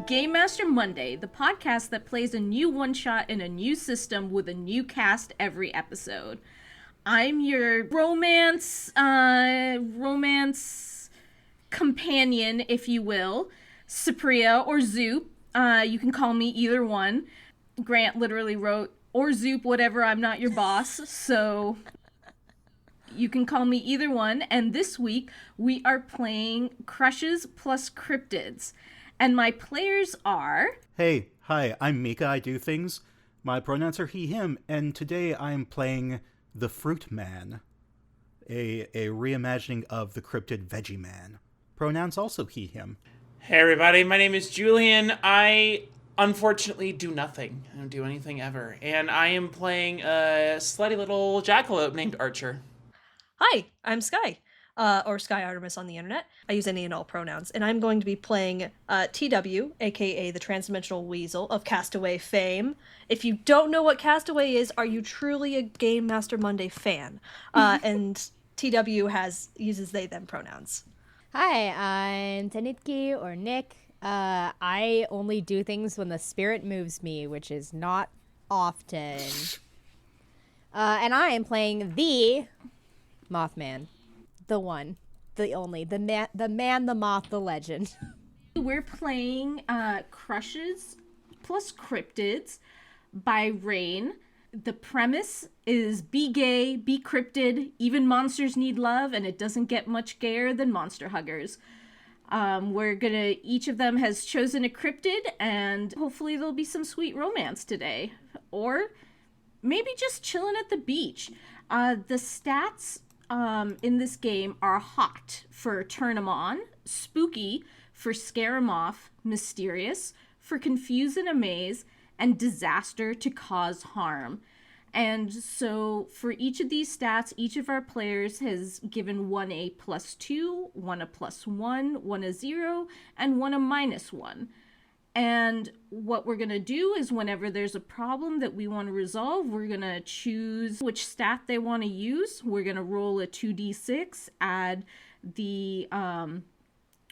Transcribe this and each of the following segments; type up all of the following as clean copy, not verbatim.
Game Master Monday, the podcast that plays a new one-shot in a new system with a new cast every episode. I'm your romance companion, if you will, Supriya or Zoop. You can call me either one. Grant literally wrote, or Zoop, whatever, I'm not your boss, so you can call me either one. And this week, we are playing Crushes plus Cryptids. And my players are... Hey, hi, I'm Mika, I do things. My pronouns are he, him, and today I'm playing the Fruit Man, a reimagining of the cryptid Veggie Man. Pronouns also he, him. Hey everybody, my name is Julian. I unfortunately do nothing. I don't do anything ever. And I am playing a slutty little jackalope named Archer. Hi, I'm Skye, or Skye Artemis on the internet. I use any and all pronouns, and I'm going to be playing TW, aka the Transdimensional Weasel of Castaway fame. If you don't know what Castaway is, are you truly a Game Master Monday fan? And TW uses they/them pronouns. Hi, I'm Tenteke or Nick. I only do things when the spirit moves me, which is not often. And I am playing the Mothman. The one. The only. The man, the moth, the legend. We're playing Crushes plus Cryptids by Rain. The premise is be gay, be cryptid, even monsters need love, and it doesn't get much gayer than Monster Huggers. Each of them has chosen a cryptid, and hopefully there'll be some sweet romance today. Or maybe just chilling at the beach. The stats in this game are hot for turn 'em on, spooky for scare 'em off, mysterious for confuse and amaze, and disaster to cause harm. And so for each of these stats, each of our players has given one a +2, one a +1, one a 0, and one a -1. And what we're going to do is whenever there's a problem that we want to resolve, we're going to choose which stat they want to use. We're going to roll a 2d6, add the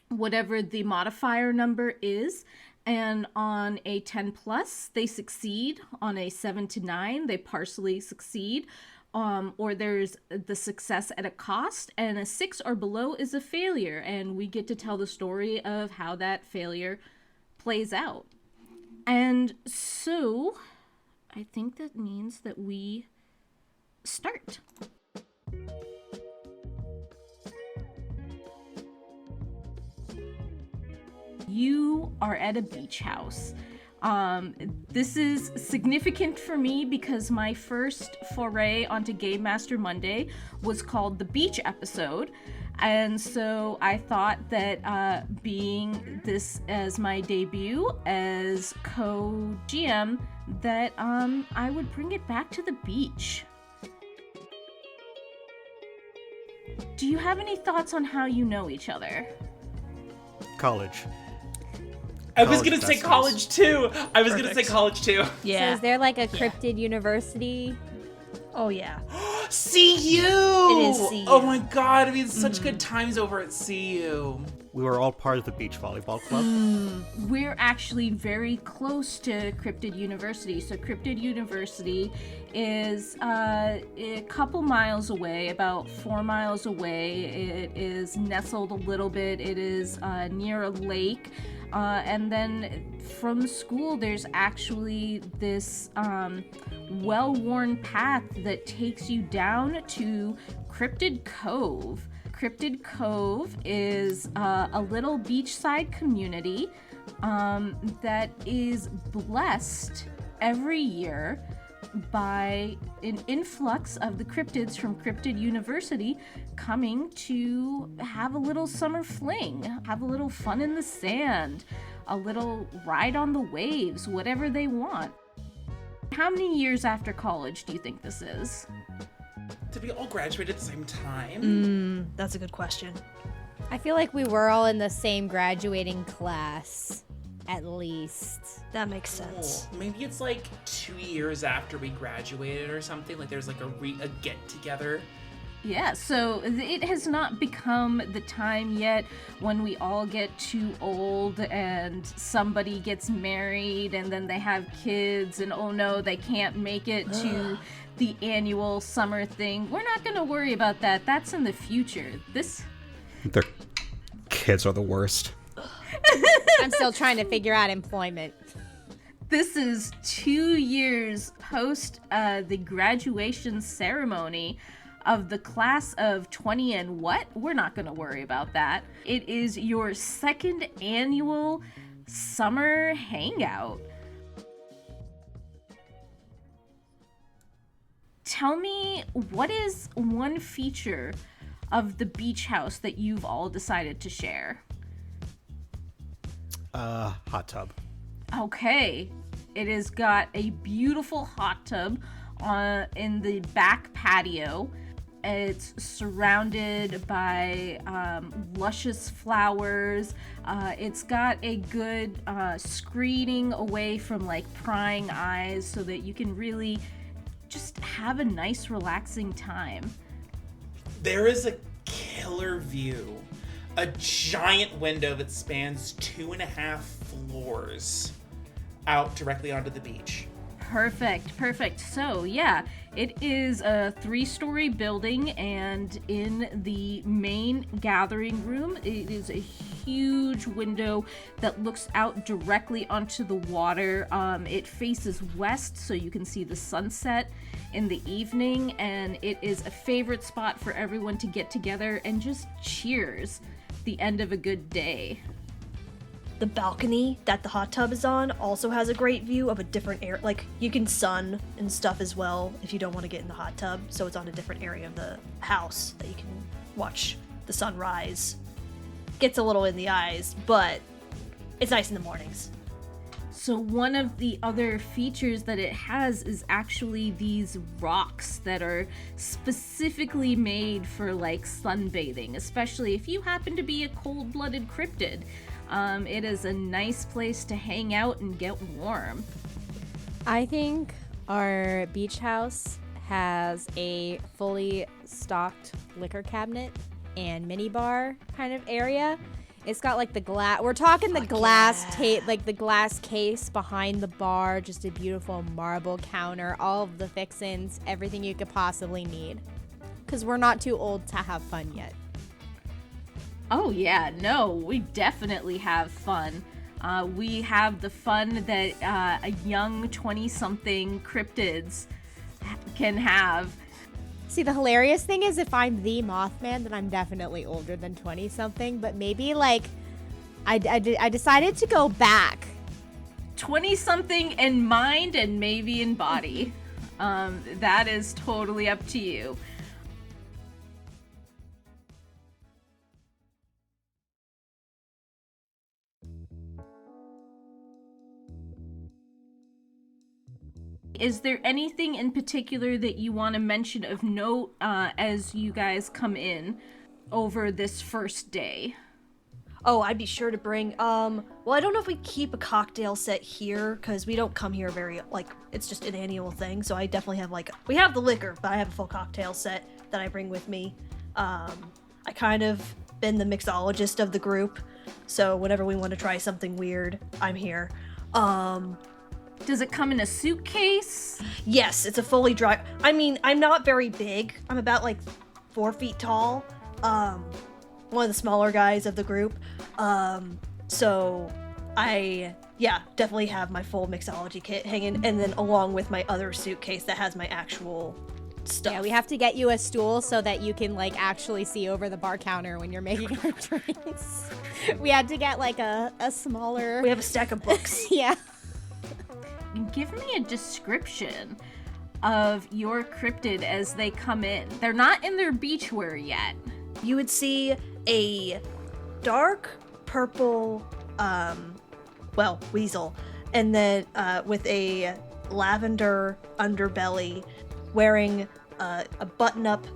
whatever the modifier number is. And on a 10 plus, they succeed. On a 7 to 9, they partially succeed. Or there's the success at a cost. And a 6 or below is a failure. And we get to tell the story of how that failure plays out. And so I think that means that we start. You are at a beach house. This is significant for me because my first foray onto Game Master Monday was called the Beach episode. And so I thought that being this as my debut as co-GM, that I would bring it back to the beach. Do you have any thoughts on how you know each other? College. I was going to say college too. Yeah. So is there like a cryptid university? Oh, yeah. CU! It is CU. Oh my god, I mean, such good times over at CU. We were all part of the beach volleyball club. We're actually very close to Cryptid University. So Cryptid University is a couple miles away, about 4 miles away. It is nestled a little bit. It is near a lake. And then from school, there's actually this well-worn path that takes you down to Cryptid Cove. Cryptid Cove is a little beachside community that is blessed every year by an influx of the cryptids from Cryptid University coming to have a little summer fling, have a little fun in the sand, a little ride on the waves, whatever they want. How many years after college do you think this is? Did we all graduate at the same time? That's a good question. I feel like we were all in the same graduating class, at least. That makes sense. Oh, maybe it's like 2 years after we graduated or something. Like there's like a get together. Yeah, so it has not become the time yet when we all get too old and somebody gets married and then they have kids and oh no, they can't make it to the annual summer thing. We're not going to worry about that. That's in the future. Their kids are the worst. I'm still trying to figure out employment. This is 2 years post the graduation ceremony of the class of 20 and what? We're not going to worry about that. It is your second annual summer hangout. Tell me, what is one feature of the beach house that you've all decided to share? Hot tub. Okay. It has got a beautiful hot tub in the back patio. It's surrounded by luscious flowers. It's got a good screening away from like prying eyes so that you can really just have a nice relaxing time. There is a killer view. A giant window that spans 2.5 floors out directly onto the beach. Perfect. So, yeah, it is a 3-story building, and in the main gathering room, it is a huge window that looks out directly onto the water. It faces west, so you can see the sunset in the evening, and it is a favorite spot for everyone to get together and just cheers the end of a good day. The balcony that the hot tub is on also has a great view of a different area. Like, you can sun and stuff as well if you don't want to get in the hot tub. So it's on a different area of the house that you can watch the sunrise. Gets a little in the eyes, but it's nice in the mornings. So one of the other features that it has is actually these rocks that are specifically made for like sunbathing, especially if you happen to be a cold-blooded cryptid. It is a nice place to hang out and get warm. I think our beach house has a fully stocked liquor cabinet and minibar kind of area. It's got like the glass. We're talking the glass like the glass case behind the bar, just a beautiful marble counter, all of the fixins, everything you could possibly need. Because we're not too old to have fun yet. Oh yeah, no, we definitely have fun. We have the fun that a young 20-something cryptids can have. See, the hilarious thing is if I'm the Mothman, then I'm definitely older than 20-something, but maybe, like, I decided to go back. 20-something in mind and maybe in body. That is totally up to you. Is there anything in particular that you want to mention of note as you guys come in over this first day? Oh, I'd be sure to bring, well, I don't know if we keep a cocktail set here, because we don't come here very, like, it's just an annual thing, so I definitely have, like, we have the liquor, but I have a full cocktail set that I bring with me. I kind of been the mixologist of the group, so whenever we want to try something weird, I'm here. Does it come in a suitcase? Yes, it's a fully dry. I mean, I'm not very big. I'm about like 4 feet tall. One of the smaller guys of the group. So I, definitely have my full mixology kit hanging, and then along with my other suitcase that has my actual stuff. Yeah, we have to get you a stool so that you can, like, actually see over the bar counter when you're making our drinks. We had to get, like, a smaller... We have a stack of books. Yeah. Give me a description of your cryptid as they come in. They're not in their beachwear yet. You would see a dark purple, Weasel, and then with a lavender underbelly, wearing a button-up,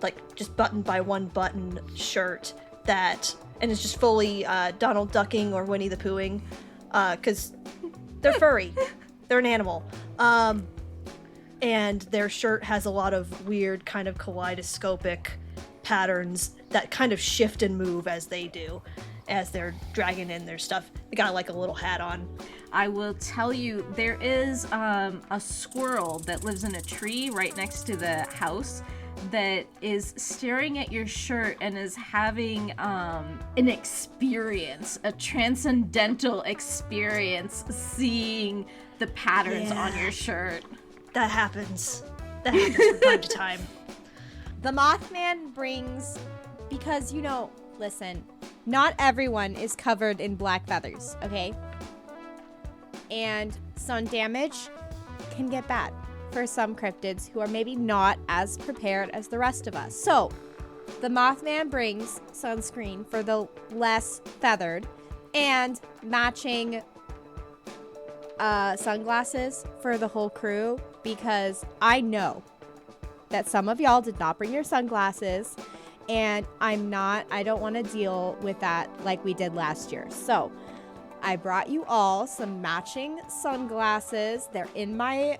like just buttoned by one button shirt and it's just fully Donald Ducking or Winnie the Poohing, because they're furry. They're an animal. and their shirt has a lot of weird kind of kaleidoscopic patterns that kind of shift and move as they do, as they're dragging in their stuff. They got like a little hat on. I will tell you, there is a squirrel that lives in a tree right next to the house that is staring at your shirt and is having an experience, a transcendental experience, seeing the patterns on your shirt. That happens. That happens from time to time. The Mothman brings, because, listen, not everyone is covered in black feathers, okay? And sun damage can get bad for some cryptids who are maybe not as prepared as the rest of us. So, the Mothman brings sunscreen for the less feathered and matching sunglasses for the whole crew, because I know that some of y'all did not bring your sunglasses, and I don't want to deal with that like we did last year. So I brought you all some matching sunglasses. They're in my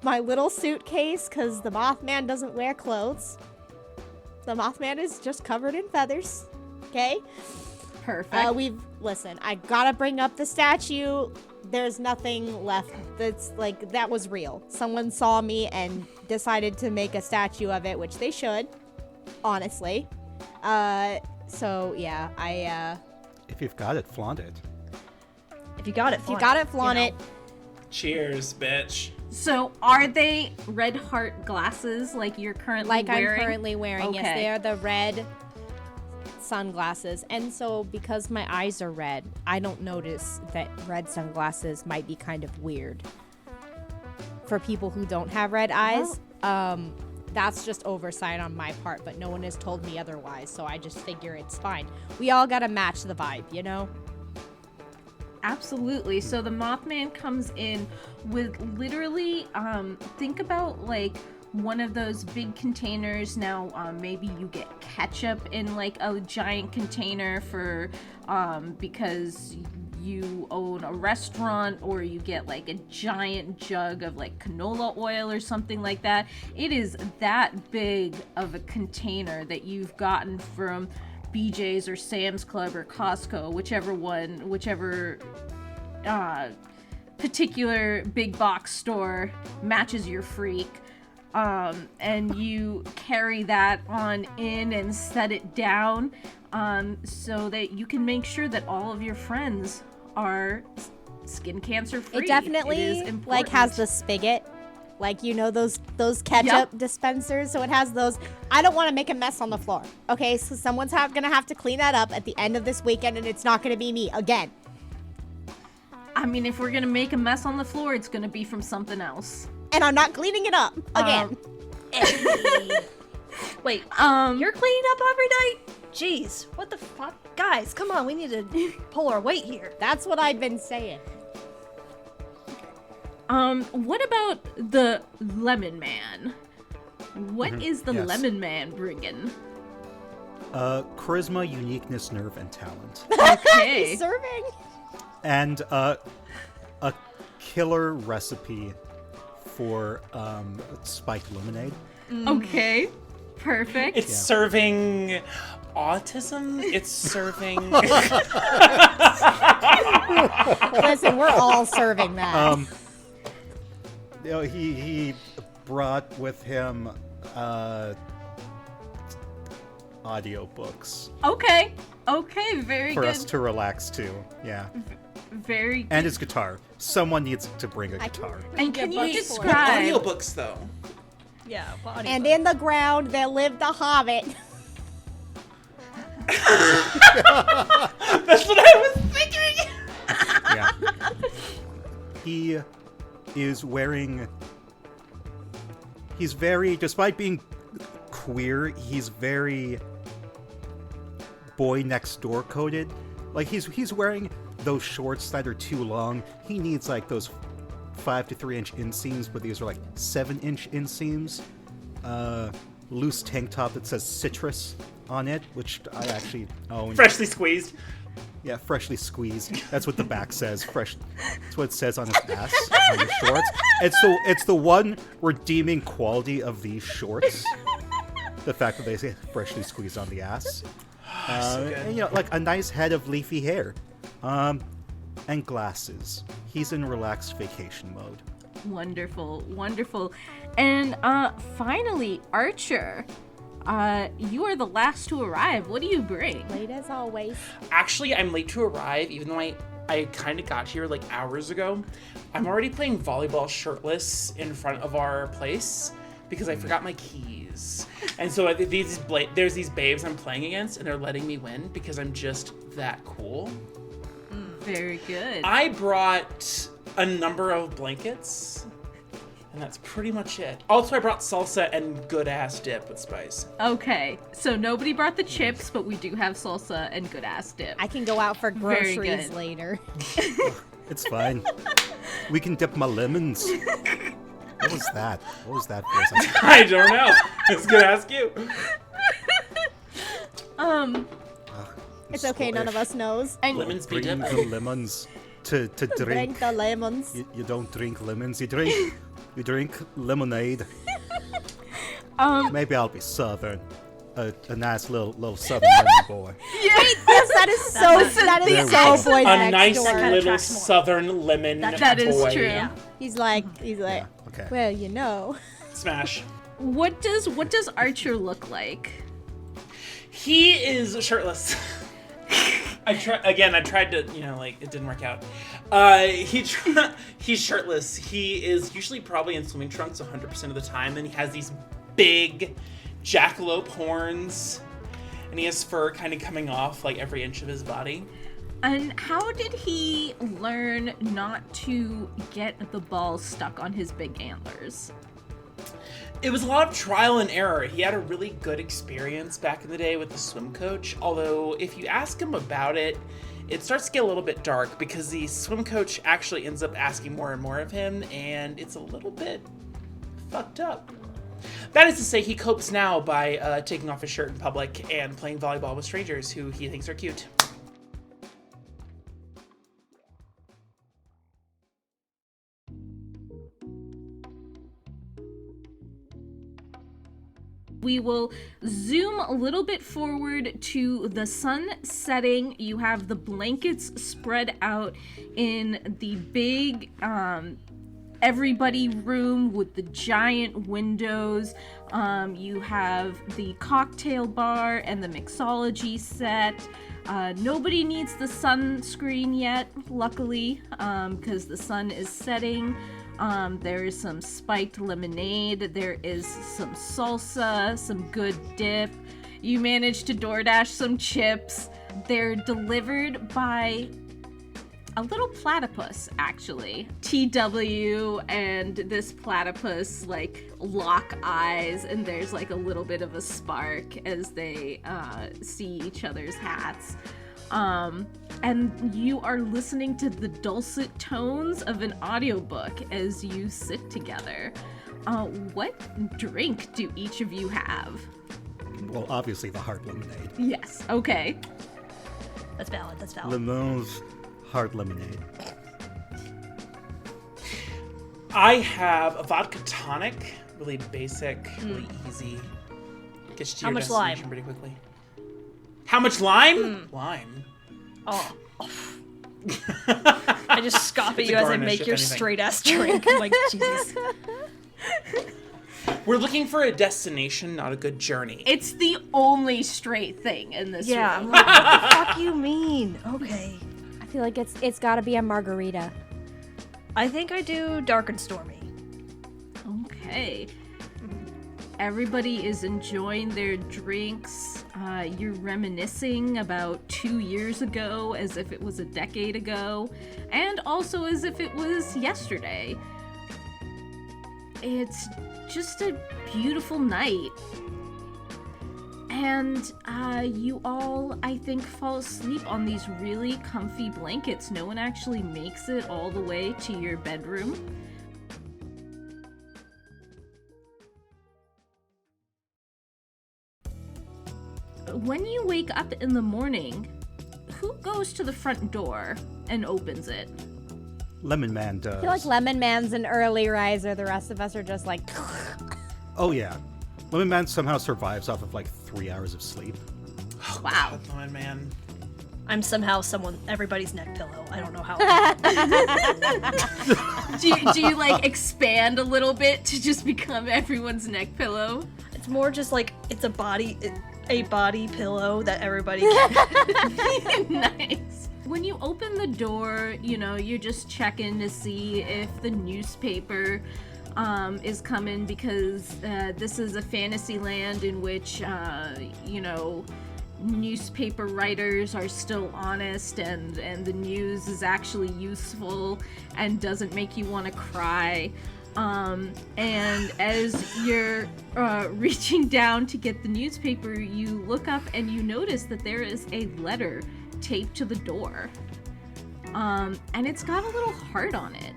little suitcase because the Mothman doesn't wear clothes. The Mothman is just covered in feathers. Okay? Perfect. Listen, I gotta bring up the statue. There's nothing left that's like, that was real. Someone saw me and decided to make a statue of it, which they should, honestly. So yeah, If you've got it, flaunt it. If you got it, flaunt it. Cheers, bitch. So, are they red heart glasses like you're currently Like wearing? I'm currently wearing. Yes, Okay. they are the red sunglasses. And so, because my eyes are red, I don't notice that red sunglasses might be kind of weird for people who don't have red eyes. That's just oversight on my part, but no one has told me otherwise, so I just figure it's fine. We all gotta match the vibe, you know? Absolutely. So the Mothman comes in with literally, think about like one of those big containers. Now, maybe you get ketchup in like a giant container for, because you own a restaurant, or you get like a giant jug of like canola oil or something like that. It is that big of a container that you've gotten from BJ's or Sam's Club or Costco, whichever particular big box store matches your freak. And you carry that on in and set it down, so that you can make sure that all of your friends are skin cancer free. It definitely like has the spigot, like, you know, those ketchup dispensers. So it has those. I don't want to make a mess on the floor. Okay, so someone's gonna have to clean that up at the end of this weekend, and it's not gonna be me again. I mean, if we're gonna make a mess on the floor, it's gonna be from something else. And I'm not cleaning it up again. Wait, you're cleaning up every night? Jeez, what the fuck? Guys, come on, we need to pull our weight here. That's what I've been saying. What about the Lemon Man? What is the yes. Lemon Man bringing? Charisma, uniqueness, nerve, and talent. Okay. He's serving. And a killer recipe for spiked lemonade. Okay. Perfect. It's serving autism. It's serving. Listen, we're all serving that. You know, he brought with him audiobooks Okay. Okay, very for good. us to relax to. Yeah. Very good. And his guitar. Someone needs to bring a guitar. And can you bunch for it. describe Audiobooks, though. Yeah, body And in the ground there lived a hobbit. That's what I was thinking. Yeah. He is wearing. He's very, despite being queer, he's very boy next door coded. Like he's wearing those shorts that are too long. He needs like those 5 to 3 inch inseams, but these are like 7-inch inseams. Loose tank top that says citrus on it, which I actually own. Freshly squeezed. Yeah, freshly squeezed. That's what the back says. Fresh. That's what it says on his ass, on his shorts. It's the one redeeming quality of these shorts. The fact that they say freshly squeezed on the ass. So good. And, you know, like a nice head of leafy hair. And glasses. He's in relaxed vacation mode. Wonderful, wonderful. And finally, Archer. You are the last to arrive. What do you bring? Late as always. Actually, I'm late to arrive, even though I kind of got here like hours ago. I'm already playing volleyball shirtless in front of our place because I forgot my keys. And so there's these babes I'm playing against, and they're letting me win because I'm just that cool. Very good. I brought a number of blankets, and that's pretty much it. Also, I brought salsa and good-ass dip with spice. Okay, so nobody brought the chips, but we do have salsa and good-ass dip. I can go out for Very groceries good. later. It's fine. We can dip my lemons. What was that? What was that for? I don't know. I was gonna ask you. It's okay, none of us knows. And Lemons be Bring dip. the lemons to Drink drink. the lemons. You don't drink lemons. You drink lemonade. Maybe I'll be southern. A nice little southern lemon boy. Yes, that is so boys A next nice door. kinda little tracks more. southern lemon that is boy. true. Yeah. He's like, Yeah, okay. well, you know. Smash. What does Archer look like? He is shirtless. I tried to, it didn't work out. He's shirtless. He is usually probably in swimming trunks 100% of the time, and he has these big jackalope horns, and he has fur kind of coming off like every inch of his body. And how did he learn not to get the ball stuck on his big antlers? It was a lot of trial and error. He had a really good experience back in the day with the swim coach, although if you ask him about it, it starts to get a little bit dark because the swim coach actually ends up asking more and more of him, and it's a little bit fucked up. That is to say, he copes now by taking off his shirt in public and playing volleyball with strangers who he thinks are cute. We will zoom a little bit forward to the sun setting. You have the blankets spread out in the big everybody room with the giant windows. You have the cocktail bar and the mixology set. Nobody needs the sunscreen yet, luckily, because the sun is setting. There is some spiked lemonade. There is some salsa, some good dip. You managed to DoorDash some chips. They're delivered by a little platypus, actually. TW and this platypus lock eyes, and there's a little bit of a spark as they see each other's hats. And you are listening to the dulcet tones of an audiobook as you sit together. What drink do each of you have? Well, obviously the hard lemonade. Yes, okay. That's valid. Lemon's hard lemonade. I have a vodka tonic, really basic, really easy. Gets to How your much lime? destination pretty quickly. How much lime? Lime. Oh. I just scoff at It's you a as I garnish, make if your anything. straight ass drink. I'm like, Jesus. We're looking for a destination, not a good journey. It's the only straight thing in this Yeah, I'm room. like, what the fuck you mean? Okay. I feel like it's got to be a margarita. I think I do dark and stormy. Okay. Everybody is enjoying their drinks. You're reminiscing about 2 years ago as if it was a decade ago, and also as if it was yesterday. It's just a beautiful night. And you all, I think, fall asleep on these really comfy blankets. No one actually makes it all the way to your bedroom. When you wake up in the morning, who goes to the front door and opens it. Lemon Man does. I feel like Lemon Man's an early riser. The rest of us are just like... Oh, yeah. Lemon Man somehow survives off of like 3 hours of sleep. Oh, Wow. God, Lemon Man. I'm somehow everybody's neck pillow. I don't know how. Do you like expand a little bit to just become everyone's neck pillow? It's more just like it's a body pillow that everybody can. Nice. When you open the door, you're just checking to see if the newspaper is coming, because this is a fantasy land in which, newspaper writers are still honest and the news is actually useful and doesn't make you want to cry. And as you're reaching down to get the newspaper, you look up and you notice that there is a letter taped to the door. And it's got a little heart on it.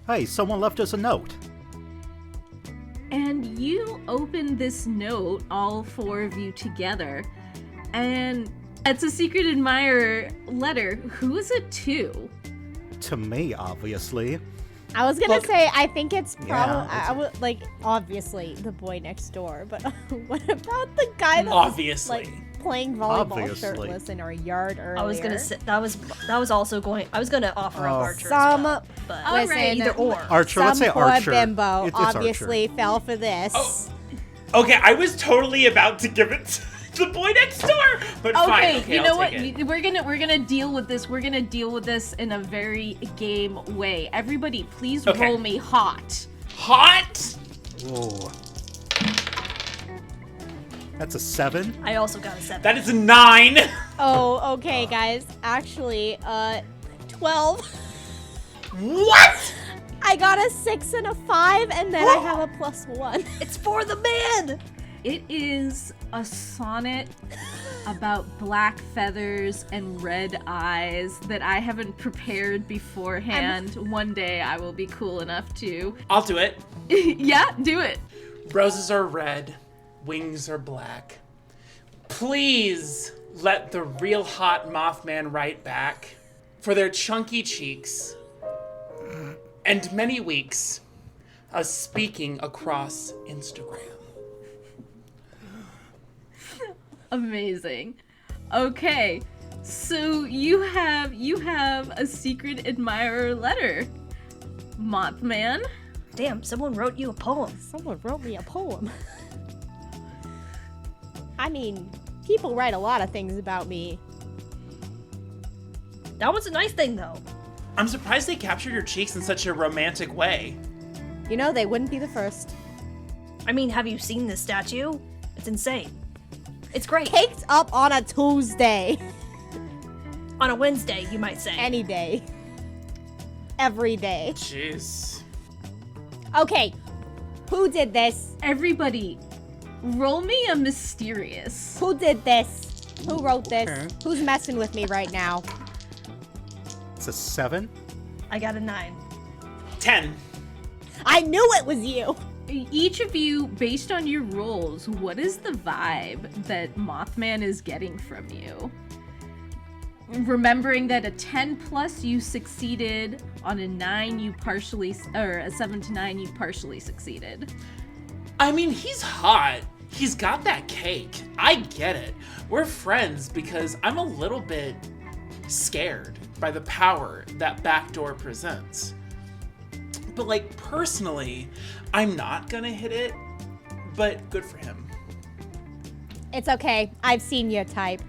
Hey, someone left us a note. And you open this note, all four of you together, and it's a secret admirer letter. Who is it to? To me, obviously. I was gonna Look- say, I think it's Yeah, probably, I would like, obviously, the boy next door, but what about the guy that Obviously. was, like, playing volleyball Obviously. shirtless in our yard earlier? I was gonna say that was also going. I was gonna offer up Oh. Archer. Some, as well, but All listen, right. either or. Archer, let's some say poor Archer. bimbo It's obviously Archer. fell for this. Oh. Okay, I was totally about to give it to the boy next door, but fine. Okay, you know I'll what? take it. We're gonna deal with this. We're gonna deal with this in a very game way. Everybody, please Okay. roll me hot. Hot? Whoa. That's a 7. I also got a 7. That is a 9. Oh, okay, guys. Actually, 12. What? I got a 6 and a 5, and then I have a +1. It's for the man. It is a sonnet about black feathers and red eyes that I haven't prepared beforehand. One day I will be cool enough to. I'll do it. Yeah, do it. Roses are red, wings are black. Please let the real hot Mothman write back for their chunky cheeks and many weeks of speaking across Instagram. Amazing. Okay, so you have a secret admirer letter, Mothman. Damn, someone wrote you a poem. Someone wrote me a poem. I mean, people write a lot of things about me. That was a nice thing, though. I'm surprised they captured your cheeks in such a romantic way. You know, they wouldn't be the first. I mean, have you seen this statue? It's insane. It's great. Caked up on a Tuesday. On a Wednesday, you might say. Any day. Every day. Jeez. Okay, who did this? Everybody, roll me a mysterious. Who did this? Who wrote this? Okay. Who's messing with me right now? It's a 7. I got a 9. 10. I knew it was you! Each of you, based on your rolls, what is the vibe that Mothman is getting from you? Remembering that a 10 plus you succeeded, on a 9 you partially, or a 7 to 9 you partially succeeded. I mean, he's hot. He's got that cake. I get it. We're friends because I'm a little bit scared by the power that backdoor presents. But like, personally, I'm not gonna hit it, but good for him. It's okay, I've seen your type.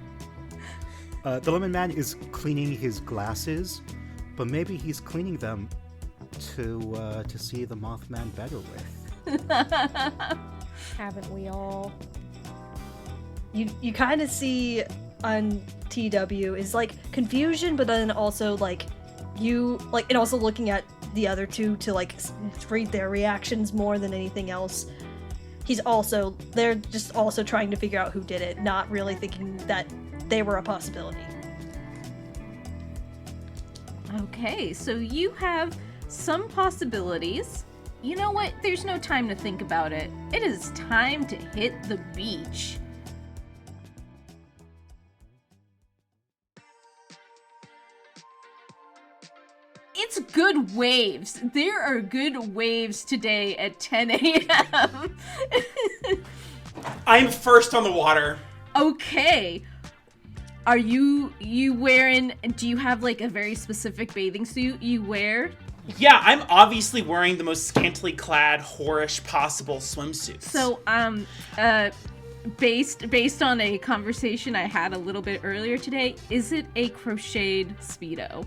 The Lemon Man is cleaning his glasses, but maybe he's cleaning them to see the Mothman better with. Haven't we all? You kind of see on TW is like confusion, but then also like you like, and also looking at the other two to like read their reactions more than anything else. They're just also trying to figure out who did it, not really thinking that they were a possibility. Okay, so you have some possibilities. You know what? There's no time to think about it. It is time to hit the beach. good waves. There are good waves today at 10 a.m. I'm first on the water. Okay. Are you wearing, do you have like a very specific bathing suit you wear? Yeah, I'm obviously wearing the most scantily clad, whorish possible swimsuits. So, based on a conversation I had a little bit earlier today, is it a crocheted Speedo?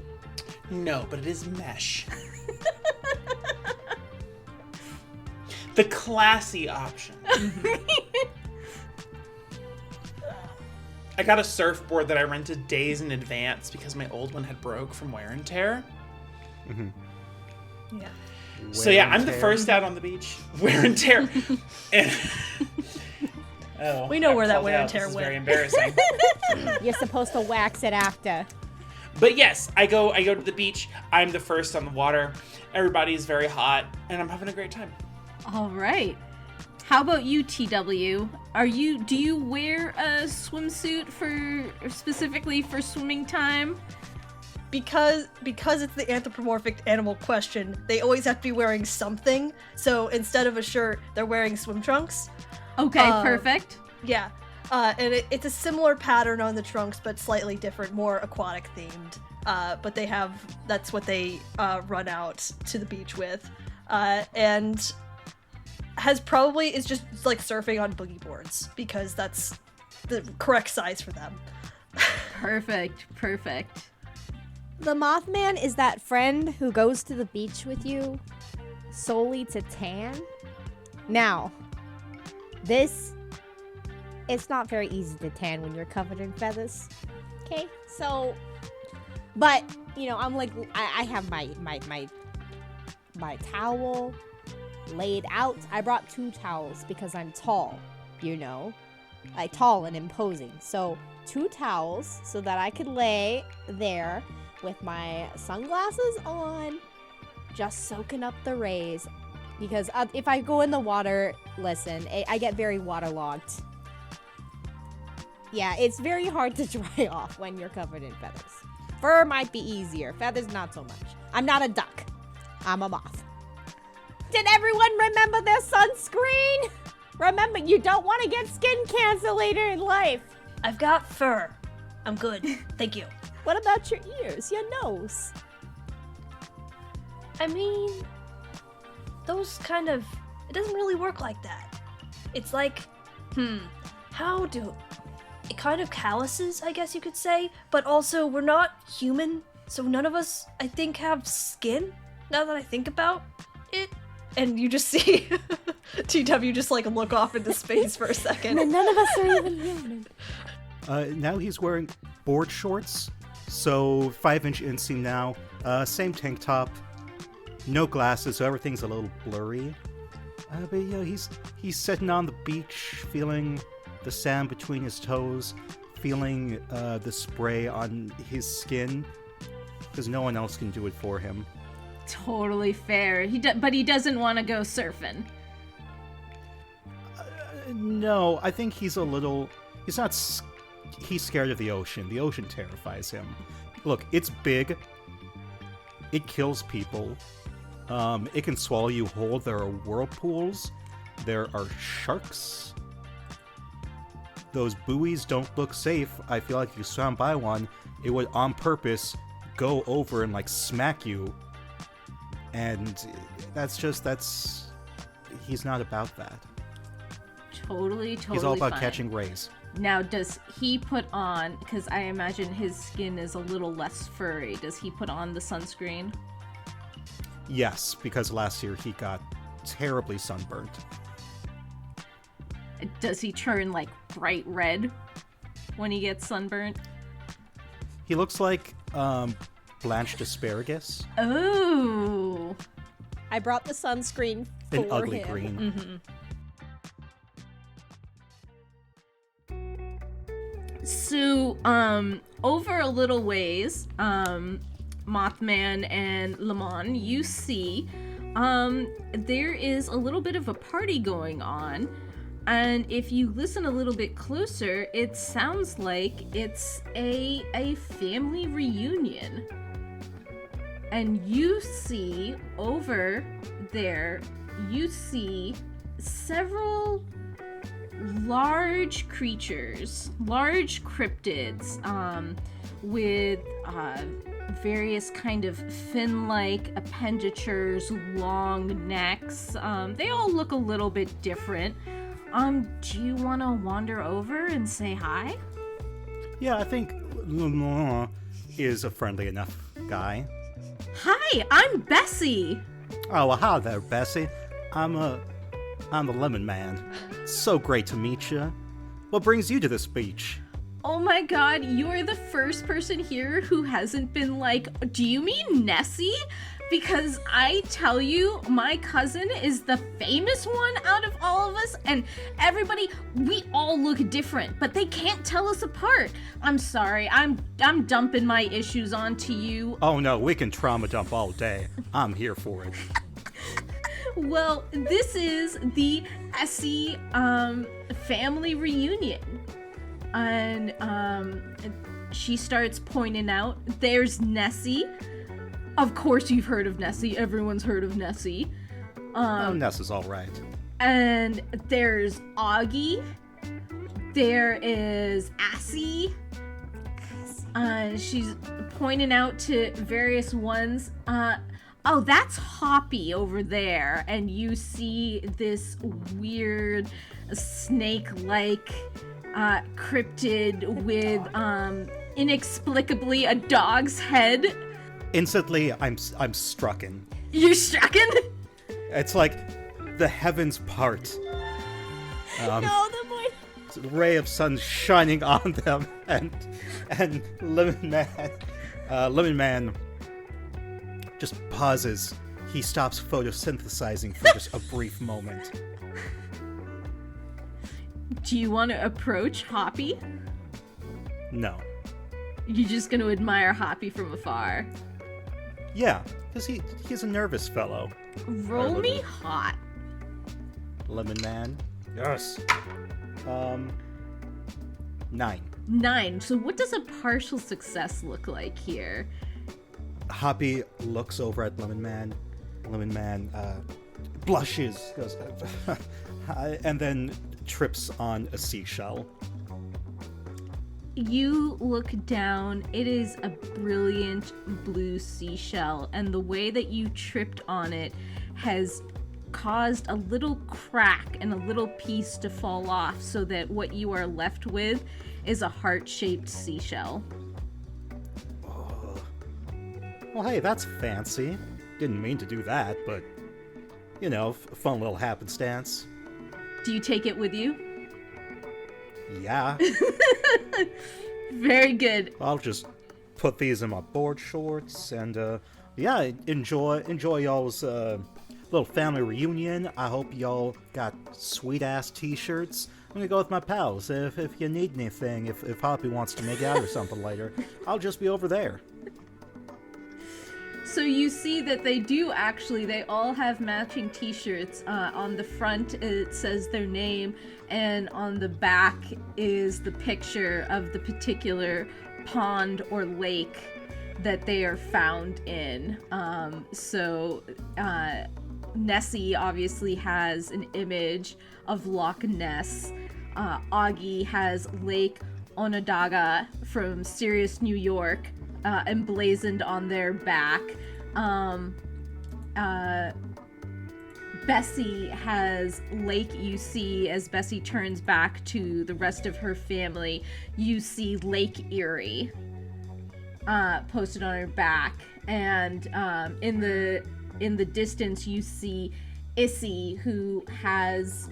No, but it is mesh. The classy option. I got a surfboard that I rented days in advance because my old one had broke from wear and tear. Yeah. So yeah, I'm the first out on the beach. Wear and tear. And, oh, We know where that called wear and out. tear This is went. very embarrassing. You're supposed to wax it after. But yes, I go to the beach. I'm the first on the water. Everybody is very hot, and I'm having a great time. All right. How about you, TW? Do you wear a swimsuit specifically for swimming time? Because it's the anthropomorphic animal question, they always have to be wearing something. So instead of a shirt, they're wearing swim trunks. Okay, perfect. Yeah. And it's a similar pattern on the trunks, but slightly different, more aquatic themed. But that's what they run out to the beach with. And is just like surfing on boogie boards because that's the correct size for them. Perfect. The Mothman is that friend who goes to the beach with you solely to tan. Now, it's not very easy to tan when you're covered in feathers. Okay, so, but I'm like, I have my towel laid out. I brought 2 towels because I'm tall, like tall and imposing. So 2 towels so that I could lay there with my sunglasses on, just soaking up the rays. Because if I go in the water, listen, I get very waterlogged. Yeah, it's very hard to dry off when you're covered in feathers. Fur might be easier, feathers not so much. I'm not a duck, I'm a moth. Did everyone remember their sunscreen? Remember, you don't want to get skin cancer later in life. I've got fur. I'm good. Thank you. What about your ears, your nose? I mean, those kind of... It doesn't really work like that. It's like, it kind of calluses, I guess you could say, but also we're not human, so none of us, I think, have skin, now that I think about it. And you just see TW just like look off into space for a second. And none of us are even human. Now he's wearing board shorts, so 5-inch inseam now, same tank top, no glasses, so everything's a little blurry. But he's sitting on the beach, feeling the sand between his toes, feeling the spray on his skin, because no one else can do it for him. Totally fair. But he doesn't want to go surfing. No, I think he's scared of the ocean. The ocean terrifies him. Look, it's big. It kills people. It can swallow you whole. There are whirlpools. There are sharks. Those buoys don't look safe. I feel like if you swam by one, it would on purpose go over and like smack you. And he's not about that. Totally He's all about fine. catching rays. Now, does he put on, because I imagine his skin is a little less furry, does he put on the sunscreen? Yes, because last year he got terribly sunburnt. Does he turn like bright red when he gets sunburnt? He looks like blanched asparagus. Oh. I brought the sunscreen for An ugly him. green. So, over a little ways, Mothman and Lamont, you see, there is a little bit of a party going on. And if you listen a little bit closer, it sounds like it's a family reunion. And you see over there, you see several large creatures, large cryptids, with various kind of fin-like appendagers, long necks. They all look a little bit different. Do you want to wander over and say hi? Yeah, I think is a friendly enough guy. Hi, I'm Bessie. Oh, well, hi there, Bessie. I'm the Lemon Man. So great to meet you. What brings you to this beach? Oh my god, you're the first person here who hasn't been like, do you mean Nessie? Because I tell you, my cousin is the famous one out of all of us, and everybody, we all look different, but they can't tell us apart. I'm sorry, I'm dumping my issues onto you. Oh no, we can trauma dump all day. I'm here for it. Well, this is the Essie family reunion. And she starts pointing out, there's Nessie. Of course you've heard of Nessie. Everyone's heard of Nessie. Ness is all right. And there's Augie. There is Assie. She's pointing out to various ones. Oh, that's Hoppy over there. And you see this weird snake-like cryptid with inexplicably a dog's head. Instantly, I'm strucken. You're strucken? It's like the heavens part. No, the boy. It's a ray of sun shining on them, and Lemon Man just pauses. He stops photosynthesizing for just a brief moment. Do you want to approach Hoppy? No. You're just going to admire Hoppy from afar. Yeah, because he's a nervous fellow. Roll me hot. Lemon Man. Yes. 9. 9. So what does a partial success look like here? Hoppy looks over at Lemon Man. Lemon Man blushes, goes, and then trips on a seashell. You look down, it is a brilliant blue seashell, and the way that you tripped on it has caused a little crack and a little piece to fall off, so that what you are left with is a heart-shaped seashell. Oh. Well, hey, that's fancy. Didn't mean to do that, but, you know, fun little happenstance. Do you take it with you? Yeah. Very good. I'll just put these in my board shorts and, yeah, enjoy y'all's, little family reunion. I hope y'all got sweet-ass t-shirts. I'm gonna go with my pals. If you need anything, if Hoppy wants to make out or something later, I'll just be over there. So you see that they all have matching t-shirts. On the front it says their name, and on the back is the picture of the particular pond or lake that they are found in. Nessie obviously has an image of Loch Ness. Augie has Lake Onondaga from Sirius, New York, emblazoned on their back. Bessie has Lake UC. As Bessie turns back to the rest of her family, you see Lake Erie posted on her back, and in the distance you see Izzy, who has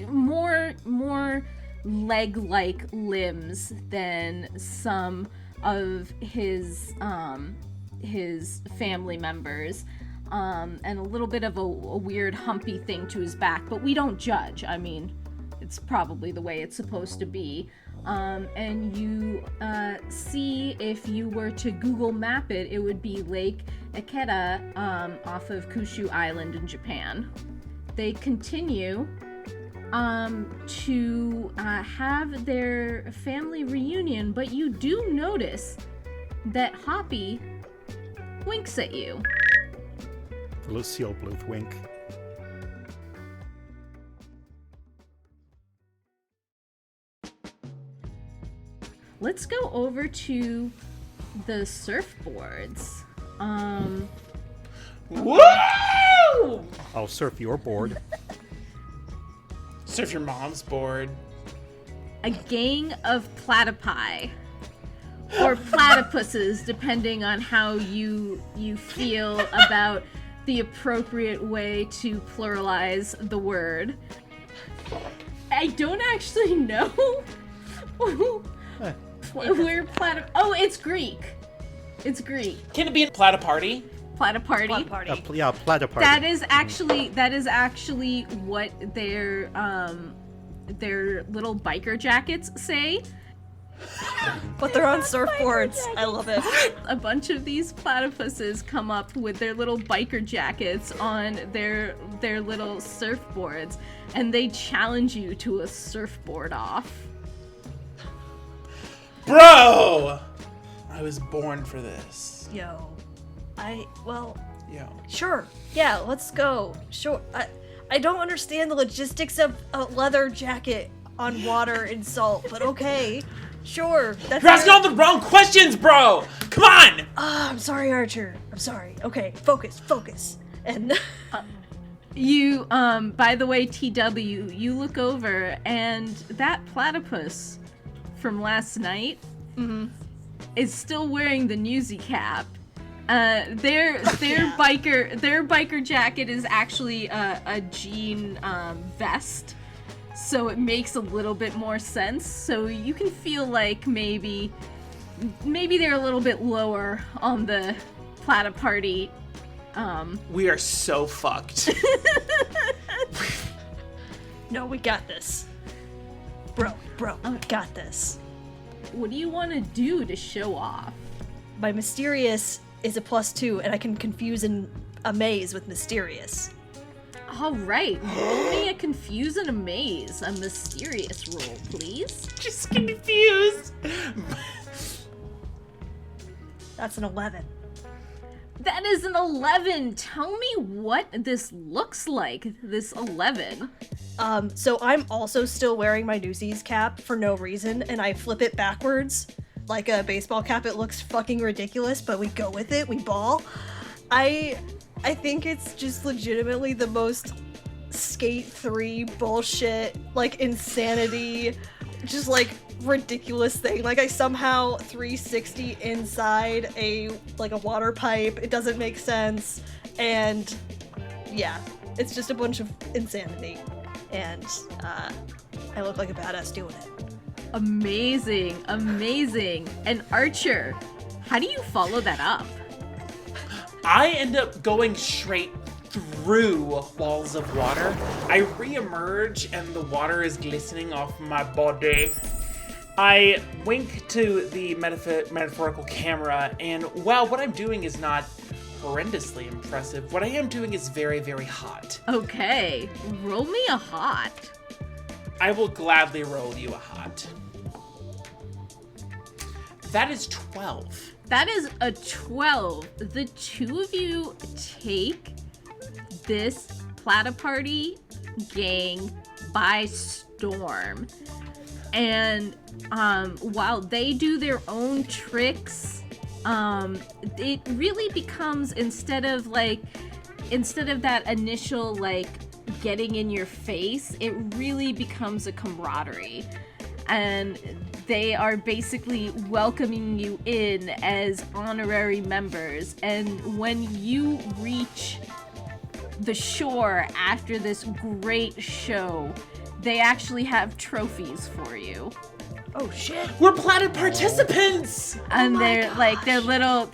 more leg-like limbs than some of his family members, and a little bit of a weird humpy thing to his back, but we don't judge. I mean, it's probably the way it's supposed to be. And you see, if you were to Google map it, it would be Lake Ikeda off of Kyushu Island in Japan. They continue to have their family reunion, but you do notice that Hoppy winks at you. Lucio Bluth wink. Let's go over to the surfboards. Woo! I'll surf your board. Surf your mom's board. A gang of platypi. Or platypuses, depending on how you feel about the appropriate way to pluralize the word. I don't actually know where oh, it's Greek. It's Greek. Can it be a platyparty? Platyparty. Party. Yeah, platyparty. That is actually what their little biker jackets say. But they're on surfboards. I love it. A bunch of these platypuses come up with their little biker jackets on their little surfboards, and they challenge you to a surfboard off. Bro! I was born for this. Yo. Yo. Sure. Yeah, let's go. Sure. I don't understand the logistics of a leather jacket on water and salt, but okay. Sure. That's You're asking all the wrong questions, bro! Come on! I'm sorry, Archer. I'm sorry. Okay, focus. And You, by the way, TW, you look over, and that platypus from last night is still wearing the newsy cap. Their biker jacket is actually a jean vest, so it makes a little bit more sense. So you can feel like maybe they're a little bit lower on the platyparty. We are so fucked. no, we got this. Bro, we got this. What do you want to do to show off? My mysterious is a +2, and I can confuse and amaze with mysterious. All right, roll me a confuse and amaze, a mysterious roll, please. Just confused. That's an 11. That is an 11. Tell me what this looks like, this 11. So I'm also still wearing my Newsies cap for no reason, and I flip it backwards like a baseball cap. It looks fucking ridiculous, but we go with it. We ball. I think it's just legitimately the most Skate 3 bullshit, like insanity, just like ridiculous thing. Like I somehow 360 inside a water pipe. It doesn't make sense, and yeah, it's just a bunch of insanity, and I look like a badass doing it. Amazing. And Archer, how do you follow that up? I end up going straight through walls of water. I re-emerge and the water is glistening off my body. I wink to the metaphorical camera, and while what I'm doing is not horrendously impressive, what I am doing is very, very hot. Okay, roll me a hot. I will gladly roll you a hot. That is 12. That is a 12. The two of you take this platyparty gang by storm. And while they do their own tricks, it really becomes, instead of that initial getting in your face, it really becomes a camaraderie. And they are basically welcoming you in as honorary members. And when you reach the shore after this great show, they actually have trophies for you. Oh shit! We're planet participants! And they're their little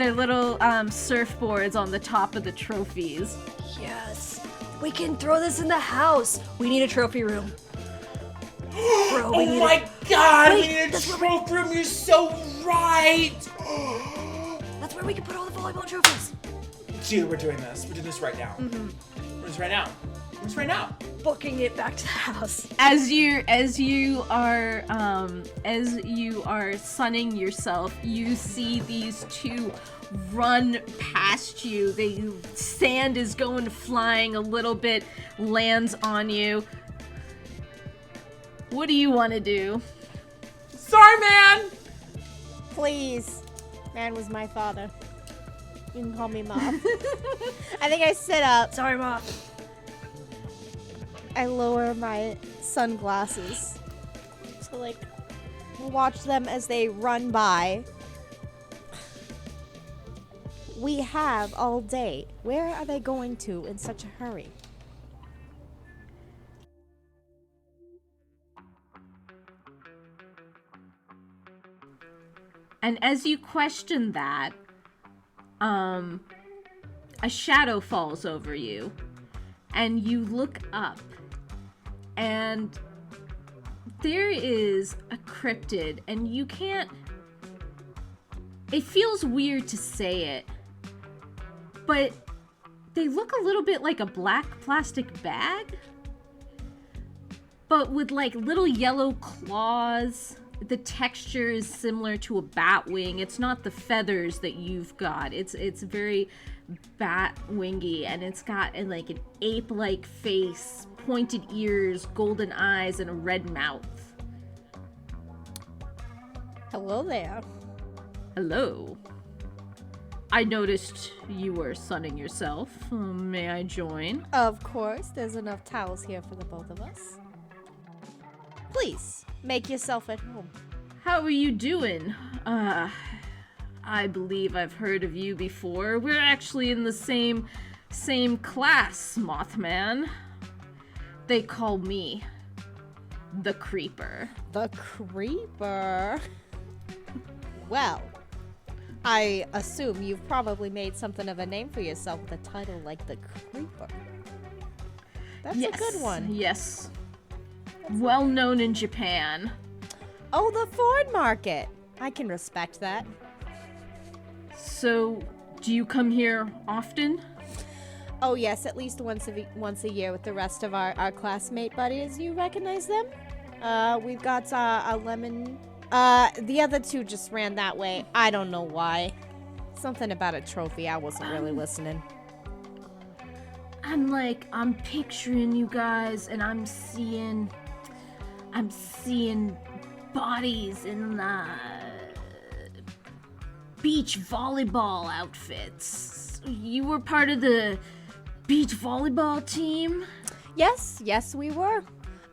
surfboards on the top of the trophies. Yes, we can throw this in the house. We need a trophy room. Bro, we need my god, Wait, we need a that's trophy room, you're so right! That's where we can put all the volleyball trophies. Dude, we're doing this. We're doing this right now. Mm-hmm. We're doing this right now. Just right now. Booking it back to the house. As you are sunning yourself, you see these two run past you. The sand is going flying a little bit, lands on you. What do you want to do? Sorry, man! Please. Man was my father. You can call me Mom. I think I sit up. Sorry, Mom. I lower my sunglasses to, like, watch them as they run by. We have all day. Where are they going to in such a hurry? And as you question that, a shadow falls over you, and you look up, and there is a cryptid, and you can't... It feels weird to say it, but they look a little bit like a black plastic bag, but with like little yellow claws. The texture is similar to a bat wing. It's not the feathers that you've got. It's very bat wingy, and it's got like an ape-like face, pointed ears, golden eyes, and a red mouth. Hello there. Hello. I noticed you were sunning yourself. May I join? Of course, there's enough towels here for the both of us. Please, make yourself at home. How are you doing? I believe I've heard of you before. We're actually in the same class, Mothman. They call me the Creeper. The Creeper? Well, I assume you've probably made something of a name for yourself with a title like the Creeper. That's a good one. Yes. Well known in Japan. Oh, the foreign market. I can respect that. So, do you come here often? Oh yes, at least once a year with the rest of our classmate buddies. You recognize them? We've got a lemon. The other two just ran that way. I don't know why. Something about a trophy. I wasn't really listening. I'm picturing you guys, and I'm seeing bodies in beach volleyball outfits. You were part of the beach volleyball team? Yes, we were.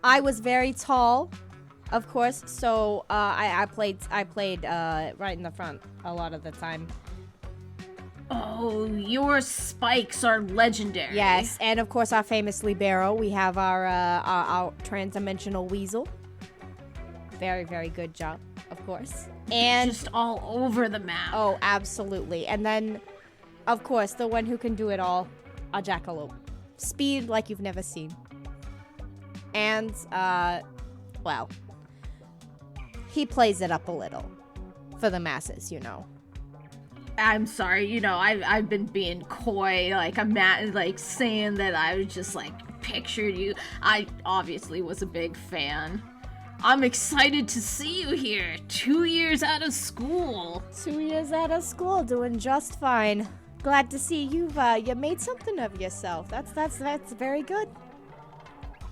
I was very tall, of course, so I played right in the front a lot of the time. Oh, your spikes are legendary. Yes, and of course our famous libero. We have our trans-dimensional Weasel. Very, very good job, of course. And just all over the map. Oh, absolutely. And then, of course, the one who can do it all, a Jackelope. Speed like you've never seen. And, well, he plays it up a little for the masses, you know. I'm sorry, I've been being coy, like saying that I was just pictured you. I obviously was a big fan. I'm excited to see you here. 2 years out of school. 2 years out of school, doing just fine. Glad to see you made something of yourself. That's very good.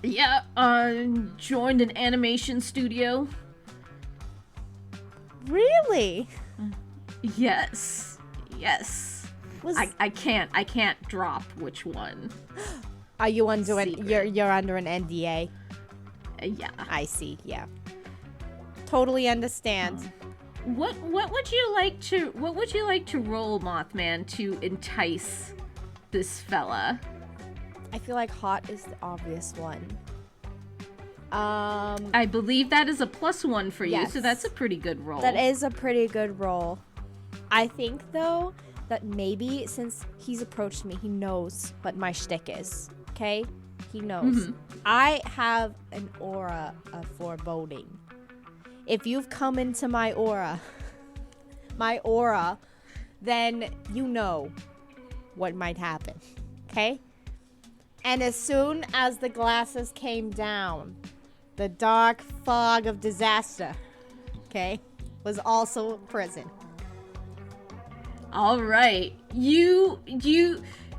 Yeah, joined an animation studio. Really? Yes. I can't drop which one. Are you under you're under an NDA? Yeah. I see. Yeah. Totally understand. What would you like to roll, Mothman, to entice this fella? I feel like hot is the obvious one. I believe that is a +1 for you, yes. So that's a pretty good roll. That is a pretty good roll. I think though that maybe since he's approached me, he knows what my shtick is. Okay? He knows. Mm-hmm. I have an aura of foreboding. If you've come into my aura, then you know what might happen. Okay? And as soon as the glasses came down, the dark fog of disaster, okay, was also present. All right.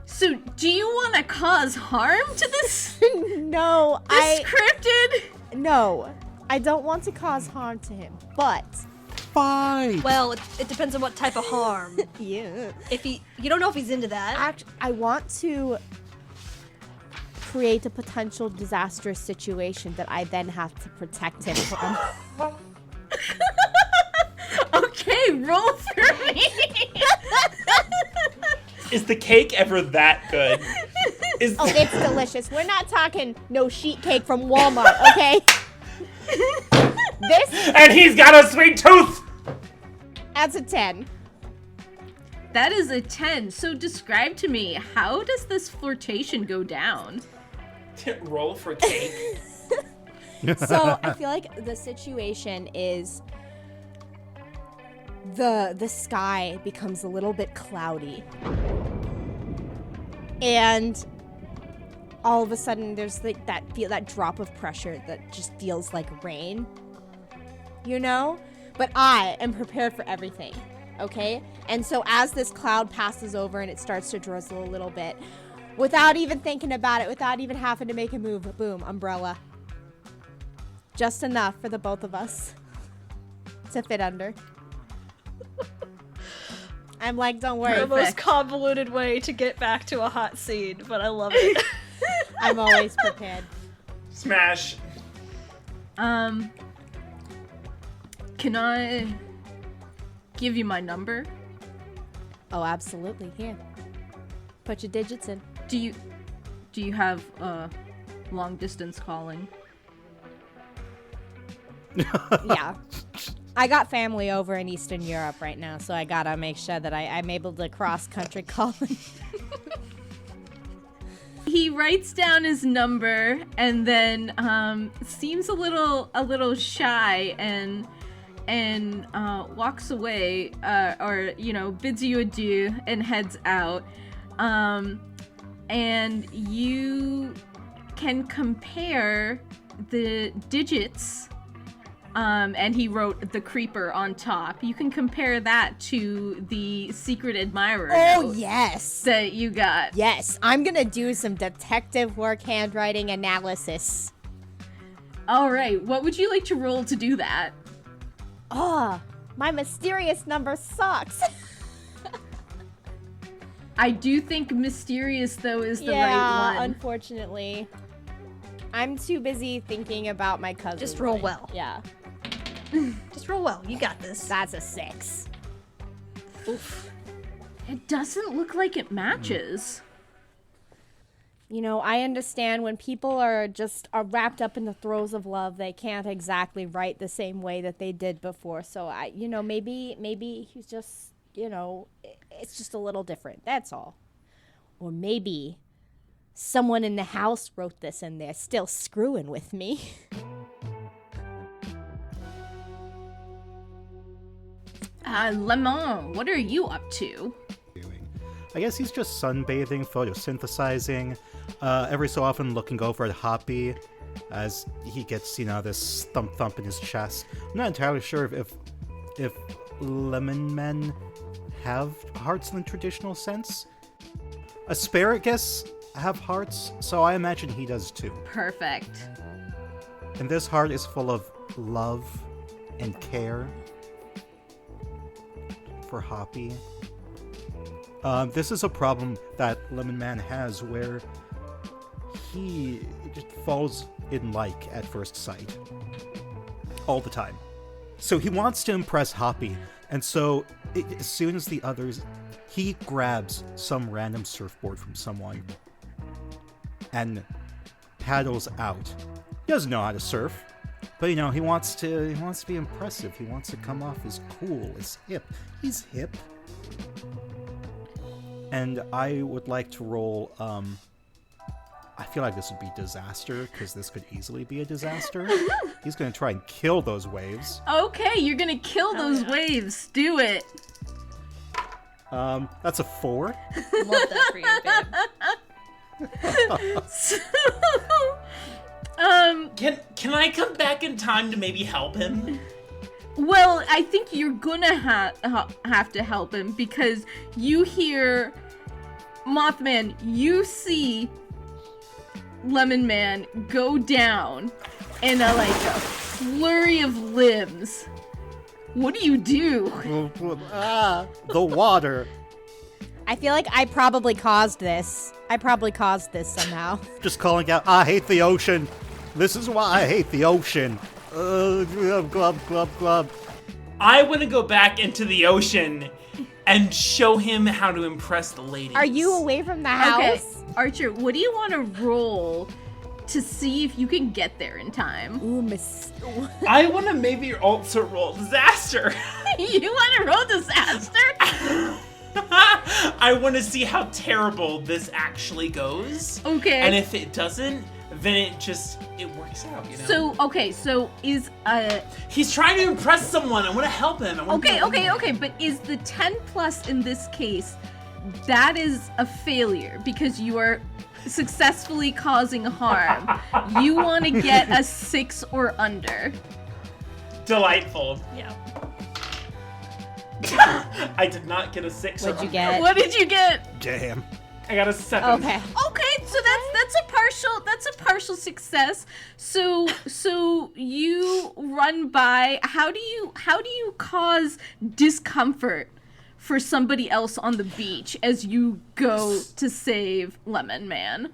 So do you want to cause harm to this No, cryptid? No, I don't want to cause harm to him, but... Fight! Well, it depends on what type of harm. Yeah. If you don't know if he's into that. I want to create a potential disastrous situation that I then have to protect him from. Okay, roll for me. Is the cake ever that good? Oh, it's delicious. We're not talking no sheet cake from Walmart, okay? This And he's got a sweet tooth! adds a 10. That is a 10. So describe to me, how does this flirtation go down? Roll for cake. So I feel like the situation is the sky becomes a little bit cloudy. And all of a sudden there's like that drop of pressure that just feels like rain. You know? But I am prepared for everything. Okay? And so as this cloud passes over and it starts to drizzle a little bit, without even thinking about it, without even having to make a move, boom, umbrella. Just enough for the both of us to fit under. I'm like, don't worry. The most convoluted way to get back to a hot scene, but I love it. I'm always prepared. Smash. Can I give you my number? Oh, absolutely. Here. Put your digits in. Do you have long distance calling? Yeah. I got family over in Eastern Europe right now, so I gotta make sure that I'm able to cross-country call. He writes down his number and then seems a little shy and walks away, or bids you adieu and heads out. And you can compare the digits. And he wrote the creeper on top. You can compare that to the secret admirer note yes. that you got. Yes. I'm gonna do some detective work handwriting analysis. All right. What would you like to roll to do that? Oh, my mysterious number sucks. I do think mysterious, though, is the yeah, right one. Unfortunately. I'm too busy thinking about my cousin. Just roll well. Yeah. Just roll well. You got this. That's a 6. Oof. It doesn't look like it matches. You know, I understand when people are wrapped up in the throes of love, they can't exactly write the same way that they did before. So maybe he's just, it's just a little different. That's all. Or maybe someone in the house wrote this and they're still screwing with me. Lemon, what are you up to? I guess he's just sunbathing, photosynthesizing, every so often looking over at Hoppy as he gets, this thump in his chest. I'm not entirely sure if lemon men have hearts in the traditional sense. Asparagus have hearts, so I imagine he does too. Perfect. And this heart is full of love and care for Hoppy. This is a problem that Lemon Man has, where he just falls in like at first sight. All the time. So he wants to impress Hoppy, and so as soon as the others, he grabs some random surfboard from someone and paddles out. He doesn't know how to surf, but he wants to be impressive. He wants to come off as cool, as hip. He's hip. And I would like to roll, I feel like this would be disaster, because this could easily be a disaster. He's going to try and kill those waves. Okay, you're gonna kill those waves. Do it. That's a 4. Love that for you, babe. So, Can I come back in time to maybe help him? well, I think you're gonna have to help him because you hear Mothman, you see Lemon Man go down in a flurry of limbs. What do you do? The water. I feel like I probably caused this. Somehow. Just calling out, I hate the ocean. This is why I hate the ocean. Glub, glub, glub. I want to go back into the ocean and show him how to impress the ladies. Are you away from the house? Okay, Archer, what do you want to roll to see if you can get there in time? Ooh, I want to maybe also roll disaster. You want to roll disaster? I want to see how terrible this actually goes. Okay. And if it doesn't, then it works out, you know? So is He's trying to impress someone. I want to help him. Okay, but is the 10 plus in this case, that is a failure because you are successfully causing harm. You want to get a 6 or under. Delightful. Yeah. I did not get a 6 What'd or you under. get? What did you get? Damn. I got a 7. Okay. Okay, so that's a partial success. So you run by. How do you cause discomfort for somebody else on the beach as you go to save Lemon Man?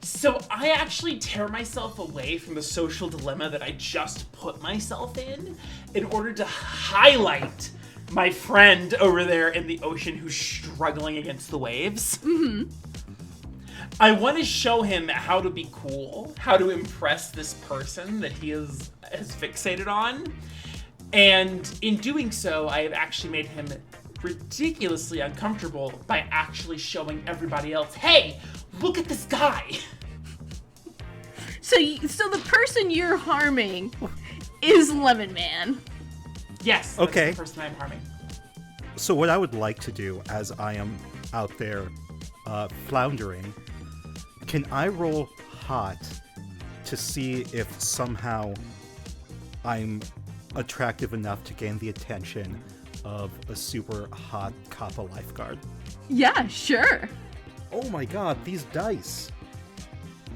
So I actually tear myself away from the social dilemma that I just put myself in order to highlight my friend over there in the ocean who's struggling against the waves. Mm-hmm. I want to show him how to be cool, how to impress this person that he has fixated on. And in doing so, I have actually made him ridiculously uncomfortable by actually showing everybody else, hey, look at this guy. So the person you're harming is Lemon Man. Yes, Okay. that's the person I'm harming. So what I would like to do as I am out there floundering, can I roll hot to see if somehow I'm attractive enough to gain the attention of a super hot Kappa lifeguard? Yeah, sure. Oh my god, these dice.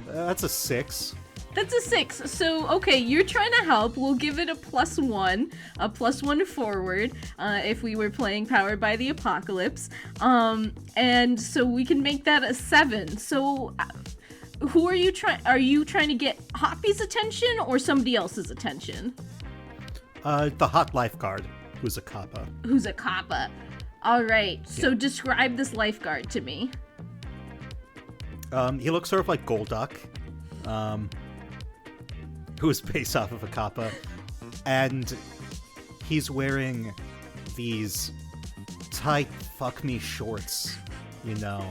That's a 6. That's a 6. So, okay, you're trying to help. We'll give it a +1 forward, if we were playing Powered by the Apocalypse. And so we can make that a 7. So, who are you trying? Are you trying to get Hoppy's attention or somebody else's attention? The hot lifeguard, who's a Kappa. Who's a Kappa? All right. So describe this lifeguard to me. He looks sort of like Golduck, who is based off of a Kappa, and he's wearing these tight fuck me shorts, you know,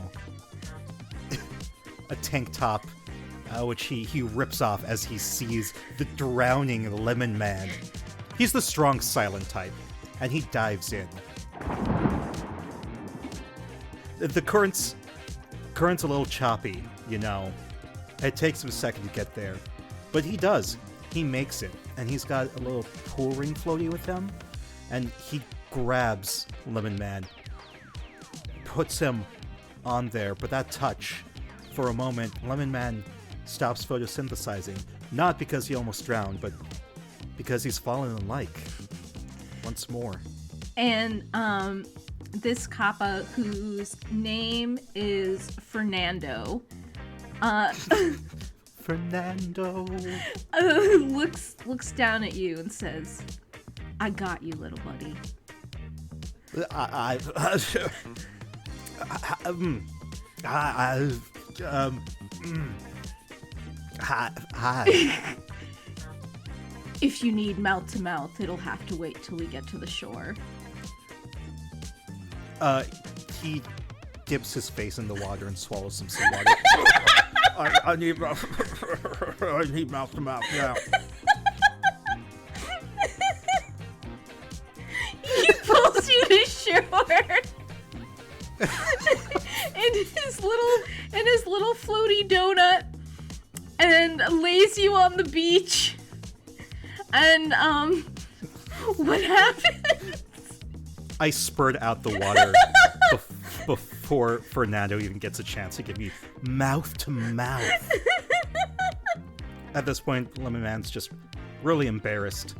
a tank top, which he rips off as he sees the drowning Lemon Man. He's the strong silent type, and he dives in. The current's a little choppy, you know. It takes him a second to get there. But he does. He makes it. And he's got a little pool ring floaty with him. And he grabs Lemon Man, puts him on there. But that touch, for a moment, Lemon Man stops photosynthesizing. Not because he almost drowned, but because he's fallen in like once more. And this Kappa, whose name is Fernando, Fernando looks down at you and says, "I got you, little buddy." Hi. If you need mouth to mouth, it'll have to wait till we get to the shore. He dips his face in the water and swallows some sea water. I need mouth to mouth now. He pulls you to shore. in his little floaty donut and lays you on the beach. And what happens? I spurt out the water before Fernando even gets a chance to give me mouth to mouth. At this point, Lemon Man's just really embarrassed.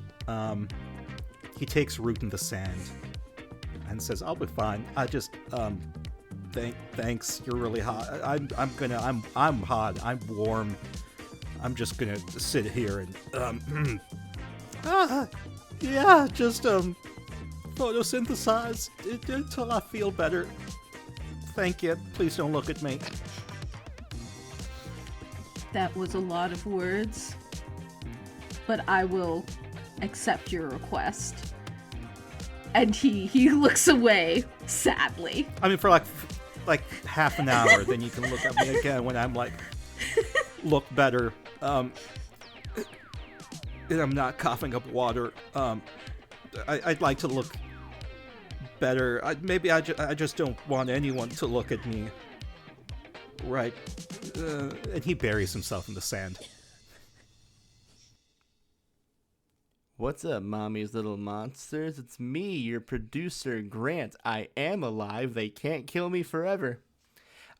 He takes root in the sand and says, "I'll be fine. I just thanks. You're really hot. I'm hot. I'm warm. I'm just gonna sit here and just photosynthesize until I feel better. Thank you. Please don't look at me." That was a lot of words, but I will accept your request. And he looks away sadly. I mean, for like half an hour, then you can look at me again when I'm like, look better. And I'm not coughing up water. I'd like to look better. Maybe I just don't want anyone to look at me. Right. And he buries himself in the sand. What's up, mommies, little monsters? It's me, your producer, Grant. I am alive. They can't kill me forever.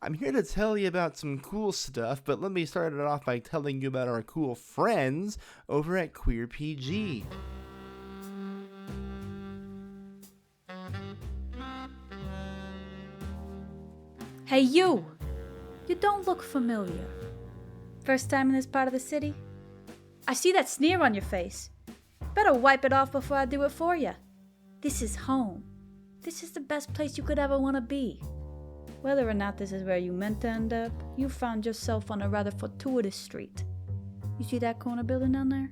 I'm here to tell you about some cool stuff, but let me start it off by telling you about our cool friends over at Queer PG. Hey, you! You don't look familiar. First time in this part of the city? I see that sneer on your face. Better wipe it off before I do it for you. This is home. This is the best place you could ever want to be. Whether or not this is where you meant to end up, you found yourself on a rather fortuitous street. You see that corner building down there?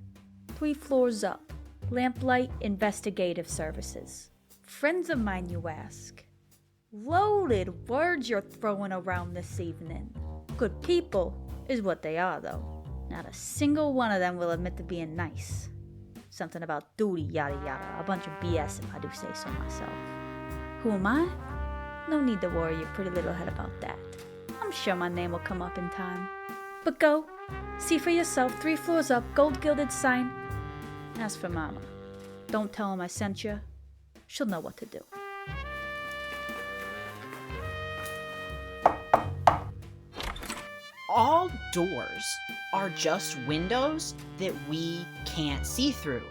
3 floors up. Lamplight Investigative Services. Friends of mine, you ask? Loaded words you're throwing around this evening. Good people is what they are, though. Not a single one of them will admit to being nice. Something about duty, yada yada. A bunch of BS if I do say so myself. Who am I? No need to worry your pretty little head about that. I'm sure my name will come up in time. But go, see for yourself, 3 floors up, gold-gilded sign. As for Mama, don't tell him I sent you. She'll know what to do. All doors are just windows that we can't see through.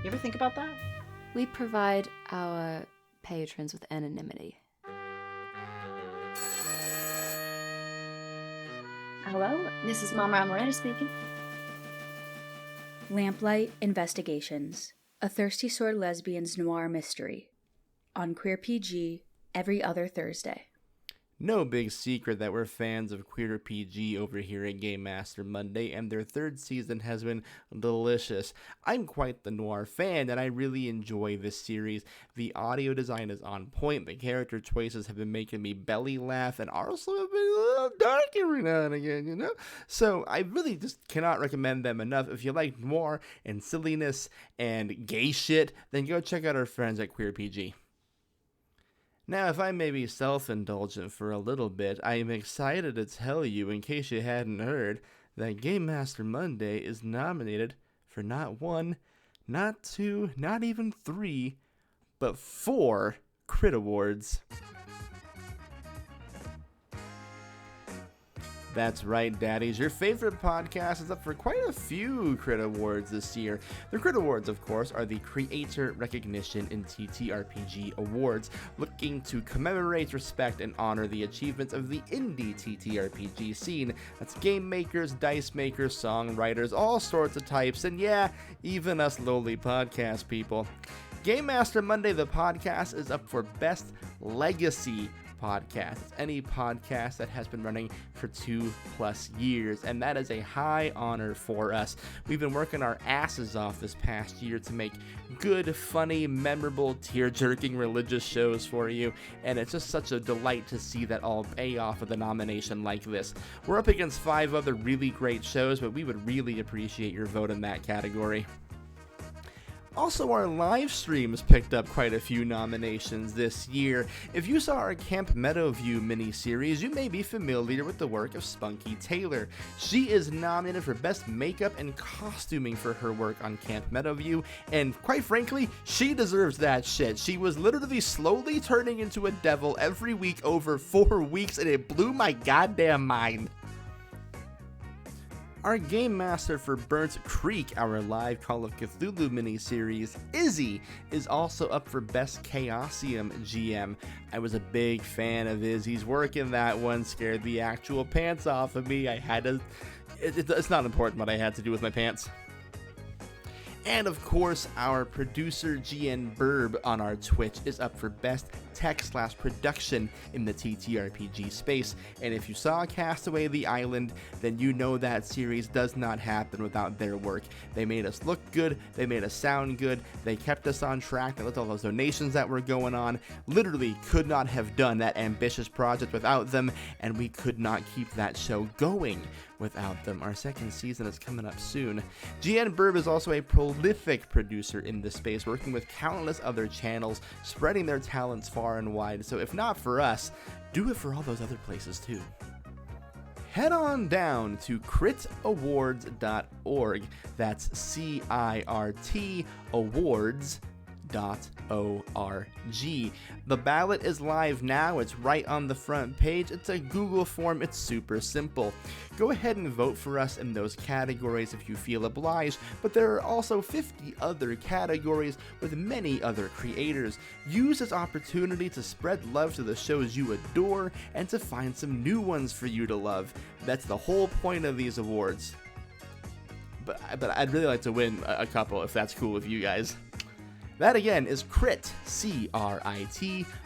You ever think about that? We provide our patrons with anonymity. Hello, this is Mama Amaretta speaking. Lamplight Investigations, a Thirsty Sword Lesbian's noir mystery. On Queer PG, every other Thursday. No big secret that we're fans of Queer PG over here at Game Master Monday, and their 3rd season has been delicious. I'm quite the noir fan, and I really enjoy this series. The audio design is on point, the character choices have been making me belly laugh, and also have been a little dark every now and again, you know? So I really just cannot recommend them enough. If you like noir and silliness and gay shit, then go check out our friends at Queer PG. Now, if I may be self-indulgent for a little bit, I am excited to tell you, in case you hadn't heard, that Game Master Monday is nominated for not 1, not 2, not even 3, but 4 Crit Awards. That's right, daddies. Your favorite podcast is up for quite a few Crit Awards this year. The Crit Awards, of course, are the Creator Recognition in TTRPG Awards, looking to commemorate, respect, and honor the achievements of the indie TTRPG scene. That's game makers, dice makers, songwriters, all sorts of types, and yeah, even us lowly podcast people. Game Master Monday, the podcast, is up for Best Legacy Podcast. It's any podcast that has been running for 2+ years, and that is a high honor for us. We've been working our asses off this past year to make good, funny, memorable, tear-jerking religious shows for you, and it's just such a delight to see that all pay off with a nomination like this. We're up against 5 other really great shows, but we would really appreciate your vote in that category. Also, our live streams picked up quite a few nominations this year. If you saw our Camp Meadowview miniseries, you may be familiar with the work of SpunkyTaylor. She is nominated for Best Makeup and Costuming for her work on Camp Meadowview, and quite frankly, she deserves that shit. She was literally slowly turning into a devil every week over 4 weeks, and it blew my goddamn mind. Our Game Master for Burnt Creek, our live Call of Cthulhu miniseries, Izzy, is also up for Best Chaosium GM. I was a big fan of Izzy's work in that one, scared the actual pants off of me. I had to... It's not important what I had to do with my pants. And of course, our producer JienBirb on our Twitch is up for Best Tech/Production in the TTRPG space. And if you saw Castaway the Island, then you know that series does not happen without their work. They made us look good, they made us sound good, they kept us on track, they looked at all those donations that were going on. Literally could not have done that ambitious project without them, and we could not keep that show going without them. Our second season is coming up soon. JienBirb is also a prolific producer in this space, working with countless other channels, spreading their talents far and wide. So if not for us, do it for all those other places too. Head on down to crytawards.org. That's CIRT awards.org. The ballot is live now. It's right on the front page. It's a Google form. It's super simple. Go ahead and vote for us in those categories if you feel obliged, but there are also 50 other categories with many other creators. Use this opportunity to spread love to the shows you adore and to find some new ones for you to love. That's the whole point of these awards. But I'd really like to win a couple if that's cool with you guys. That again is CRIT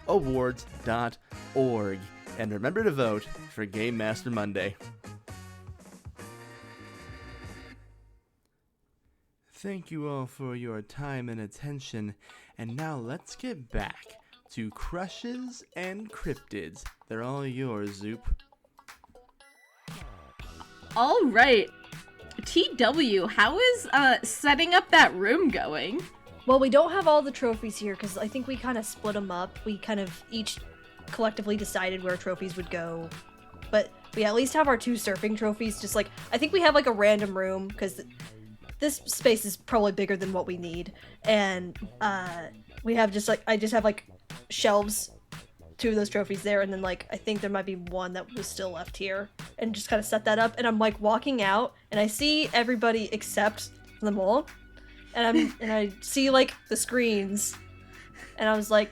awards.org. And remember to vote for Game Master Monday. Thank you all for your time and attention. And now let's get back to Crushes and Cryptids. They're all yours, Zoop. All right. TW, how is setting up that room going? Well, we don't have all the trophies here because I think we kind of split them up. We kind of each collectively decided where trophies would go. But we at least have our 2 surfing trophies. Just like, I think we have like a random room because this space is probably bigger than what we need. And we have just like, I just have like shelves, 2 of those trophies there. And then like, I think there might be one that was still left here. And just kind of set that up. And I'm like walking out and I see everybody except the mole. And I see like the screens, and I was like,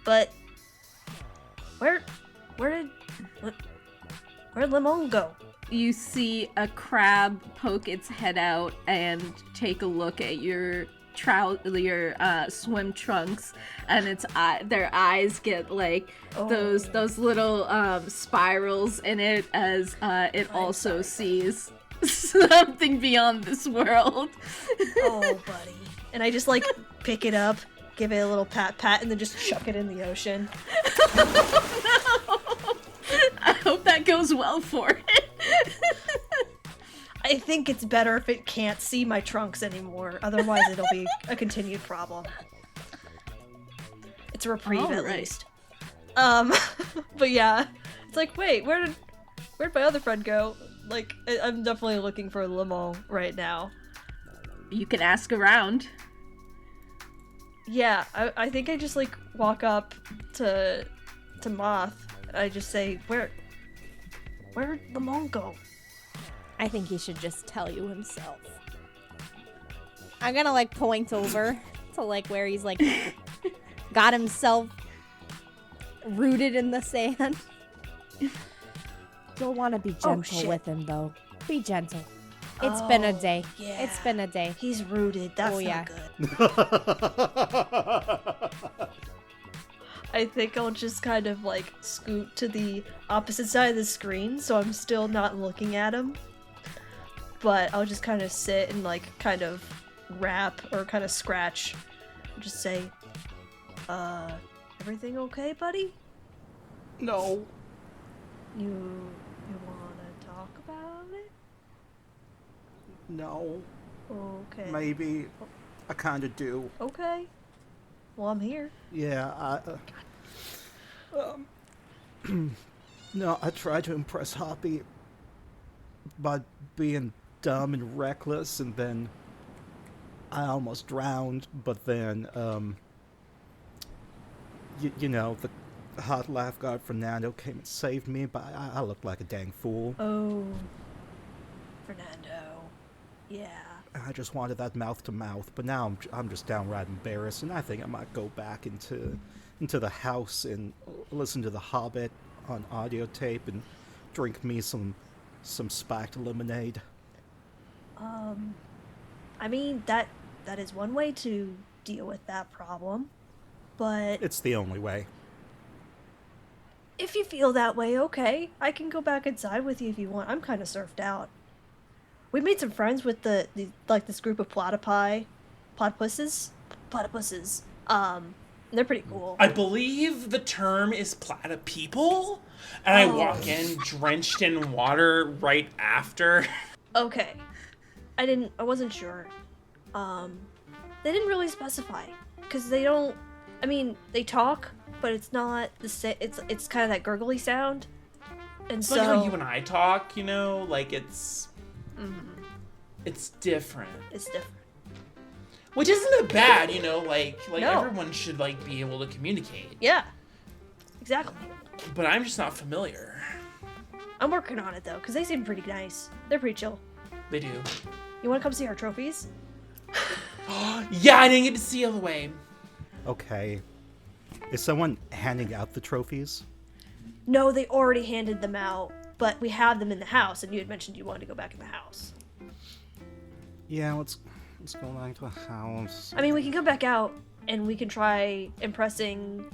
but where did Limon go? You see a crab poke its head out and take a look at your swim trunks, and their eyes get like those little spirals in it as it also sees something beyond this world. Oh, buddy. And I just like pick it up, give it a little pat, and then just chuck it in the ocean. Oh, no. I hope that goes well for it. I think it's better if it can't see my trunks anymore. Otherwise, it'll be a continued problem. It's a reprieve at least. But yeah, it's like, wait, where'd my other friend go? Like, I'm definitely looking for Limon right now. You can ask around. Yeah, I think I just, like, walk up to Moth, and I just say, where'd Limon go? I think he should just tell you himself. I'm gonna, like, point over to, like, where he's, like, got himself rooted in the sand. You'll want to be gentle with him, though. Be gentle. It's been a day. Yeah. It's been a day. He's rooted. That's not good. I think I'll just kind of, like, scoot to the opposite side of the screen, so I'm still not looking at him. But I'll just kind of sit and, like, kind of rap or kind of scratch. Just say, everything okay, buddy? No. You wanna talk about it? No. Okay. Maybe. I kind of do. Okay. Well, I'm here. Yeah, no, I tried to impress Hoppy by being dumb and reckless, and then I almost drowned, but then, you know, the hot lifeguard Fernando came and saved me, but I looked like a dang fool. Oh. Fernando. Yeah. I just wanted that mouth to mouth, but now I'm just downright embarrassed, and I think I might go back into the house and listen to The Hobbit on audio tape and drink me some spiked lemonade. I mean, that is one way to deal with that problem, but It's the only way. if you feel that way, okay, I can go back inside with you if you want. I'm kind of surfed out. We made some friends with the this group of platypuses. They're pretty cool. I believe the term is platypeople, and I walk in drenched in water right after. Okay. I wasn't sure. They didn't really specify, because they don't, I mean, they talk, but it's not the same, it's kind of that gurgly sound, and It's so... like how you and I talk, you know, like it's different. It's different. Which isn't bad, you know, like No. everyone should like be able to communicate. Yeah. Exactly. But I'm just not familiar. I'm working on it, though, because they seem pretty nice. They're pretty chill. They do. You want to come see our trophies? Yeah, I didn't get to see all the way. Okay. Is someone handing out the trophies? No, they already handed them out, but we have them in the house, and you had mentioned you wanted to go back in the house. Yeah, let's go back to the house. I mean, we can come back out, and we can try impressing,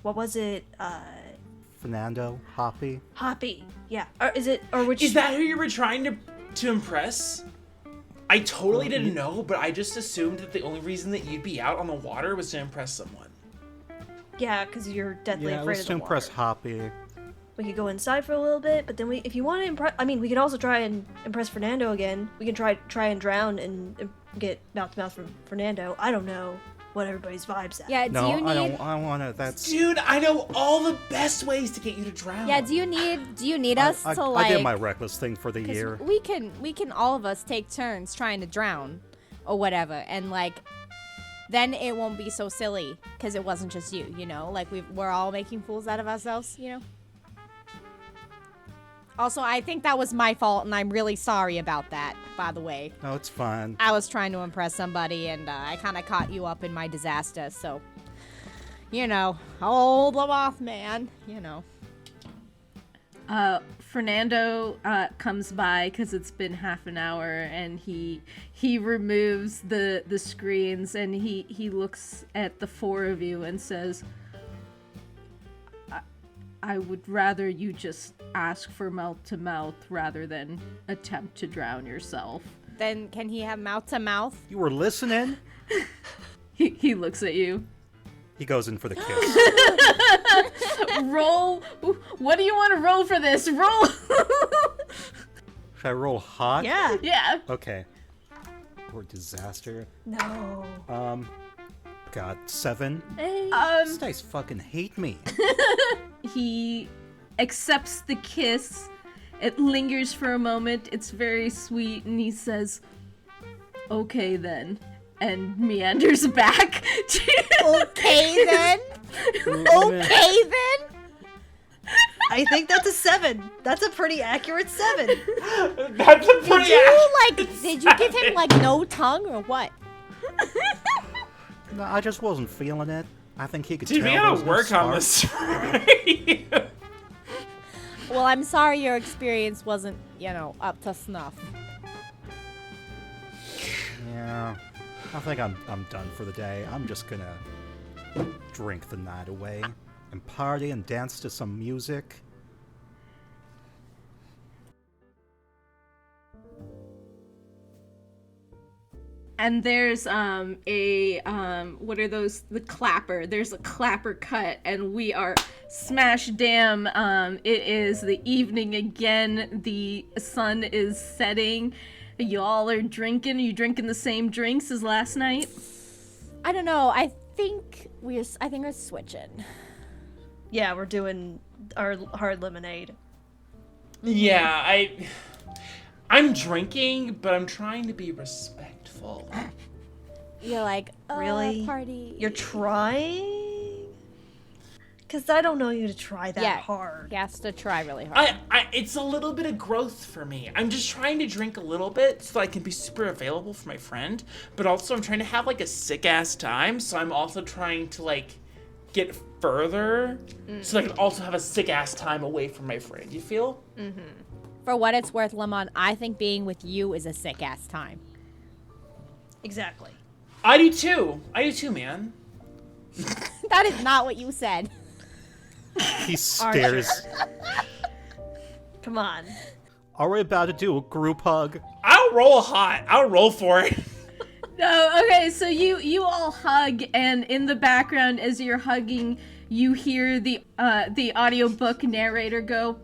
what was it? Fernando, Hoppy. Hoppy. Yeah. Or is which... Is that who you were trying to impress? I totally didn't know, but I just assumed that the only reason that you'd be out on the water was to impress someone. Yeah, because you're deadly Yeah, afraid let's of the impress water. Hoppy. We could go inside for a little bit, but then if you want to impress, I mean, we can also try and impress Fernando again. We can try and drown and get mouth to mouth from Fernando. I don't know what everybody's vibes at. Yeah, No, do you need... I don't. I wanna. That's. Dude, I know all the best ways to get you to drown. Yeah, do you need us I to like... I did my reckless thing for the 'cause year. we can all of us take turns trying to drown or whatever, and like then it won't be so silly because it wasn't just you, you know? Like we're all making fools out of ourselves, you know? Also, I think that was my fault, and I'm really sorry about that, by the way. No, it's fine. I was trying to impress somebody, and I kind of caught you up in my disaster, so... You know, oh, the Mothman, you know. Fernando comes by because it's been half an hour, and he removes the screens, and he looks at the four of you and says, I would rather you just ask for mouth to mouth rather than attempt to drown yourself. Then can he have mouth to mouth? You were listening? He looks at you. He goes in for the kiss. Roll. What do you want to roll for this? Roll. Should I roll hot? Yeah. Yeah. Okay. Or disaster. No. God, 7. Hey. These guys fucking hate me. He accepts the kiss. It lingers for a moment. It's very sweet, and he says, "Okay then," and meanders back. Okay then. Okay then. I think that's a 7. That's a pretty accurate 7. That's a pretty Did you give him like no tongue or what? No, I just wasn't feeling it. I think he could Dude, tell we there gotta was no work on spark. this. Well, I'm sorry your experience wasn't, you know, up to snuff. Yeah. I think I'm done for the day. I'm just gonna drink the night away and party and dance to some music. And there's what are those? The clapper. There's a clapper cut, and we are smash damn. It is the evening again. The sun is setting, Y'all are drinking? Are you drinking the same drinks as last night? I don't know. I think we're switching. Yeah, we're doing our hard lemonade. Yeah, I'm drinking, but I'm trying to be respectful. You're like, Really? party. You're trying? Because I don't know you to try that hard. He has to try really hard. It's a little bit of growth for me. I'm just trying to drink a little bit so I can be super available for my friend, but also I'm trying to have like a sick ass time, so I'm also trying to like get further so I can also have a sick ass time away from my friend. You feel? Mm-hmm. For what it's worth, Lemon, I think being with you is a sick ass time. Exactly. I do too, man. That is not what you said. He stares. Come on. Are we about to do a group hug? I'll roll hot. I'll roll for it. No, okay, so you all hug, and in the background as you're hugging, you hear the audiobook narrator go,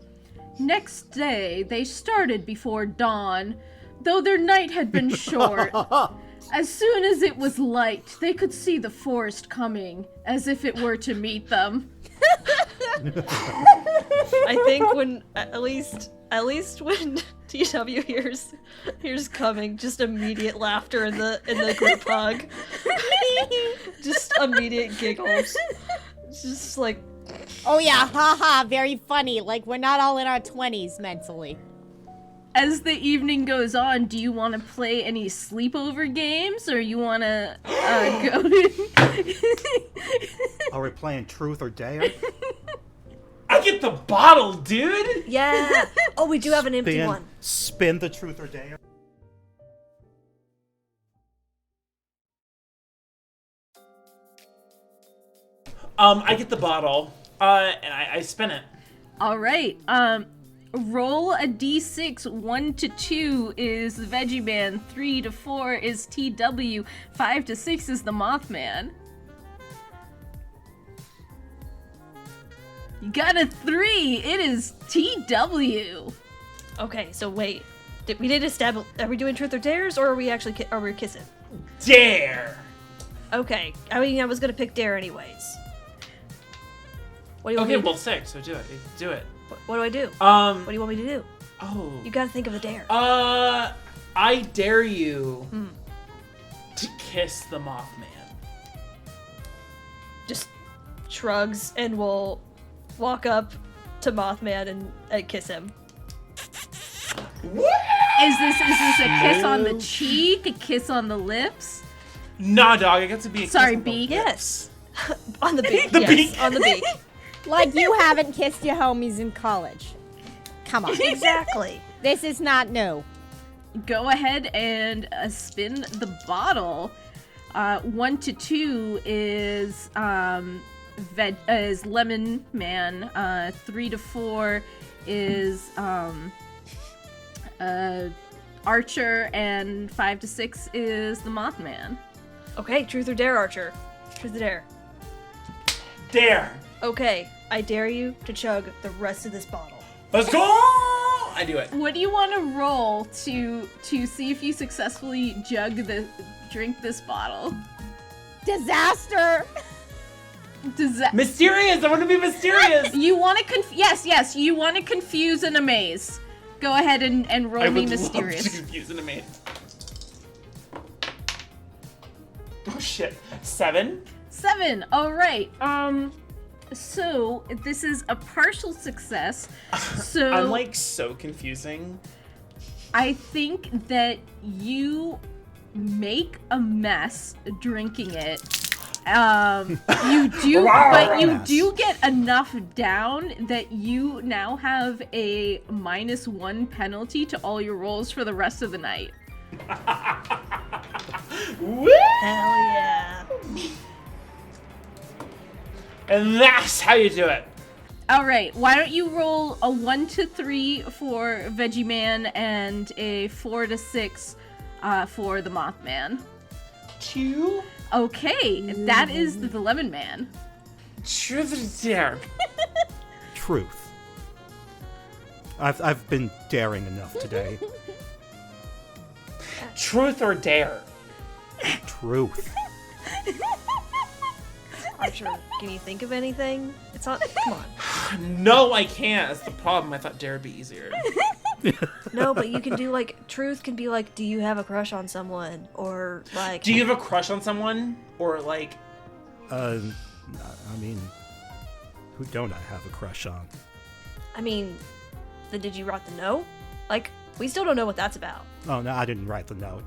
"Next day, they started before dawn, though their night had been short. As soon as it was light, they could see the forest coming, as if it were to meet them." I think when at least when TW hears coming, just immediate laughter in the group hug. Just immediate giggles. Just like, oh yeah, haha, very funny. Like we're not all in our 20s mentally. As the evening goes on, do you want to play any sleepover games, or you want to go to... Are we playing Truth or Dare? I get the bottle, dude! yeah. Oh, we do have an empty one. Spin the Truth or Dare. I get the bottle, and I spin it. All right. Roll a d6. 1 to 2 is the Veggie Man. 3 to 4 is TW. 5 to 6 is the Mothman. You got a 3. It is TW. Okay, so wait. We did establish. Are we doing truth or dares, or are we actually are we kissing? Dare. Okay. I mean, I was gonna pick dare anyways. What do you want Okay, me to well, sick. So do it. Do it. What do I do? What do you want me to do? Oh. You gotta think of a dare. I dare you to kiss the Mothman. Just shrugs and will walk up to Mothman and kiss him. Is this a kiss on the cheek? A kiss on the lips? Nah, dog. I got to be a Sorry, kiss on the beak. Yes. On the beak. The yes, beak. on the beak. Like you haven't kissed your homies in college. Come on. Exactly. This is not new. Go ahead and spin the bottle. 1 to 2 is is Lemon Man. 3 to 4 is Archer, and 5 to 6 is the Mothman. Okay, truth or dare, Archer. Truth or dare. Dare. Okay, I dare you to chug the rest of this bottle. Let's go. I do it. What do you want to roll to see if you successfully drink this bottle? Disaster. Mysterious. I want to be mysterious. You want to yes. You want to confuse and amaze. Go ahead and roll me mysterious. Love to confuse and amaze. Oh shit. 7. 7. All right. So this is a partial success. So I'm like so confusing. I think that you make a mess drinking it. You do, but you do get enough down that you now have a -1 penalty to all your rolls for the rest of the night. Woo! Hell yeah. And that's how you do it. All right, why don't you roll a 1 to 3 for Veggie Man and a 4 to 6 for the Mothman. 2. Okay, that is the Lemon Man. Truth or dare? Truth. I've been daring enough today. Truth or dare? Truth. Archer, can you think of anything? It's not. Come on. No, I can't. That's the problem. I thought dare would be easier. No, but you can do like truth can be like, do you have a crush on someone, or like, Do you have a crush on someone? Or like, I mean, who don't I have a crush on? I mean, then did you write the note? Like, we still don't know what that's about. Oh, no, I didn't write the note.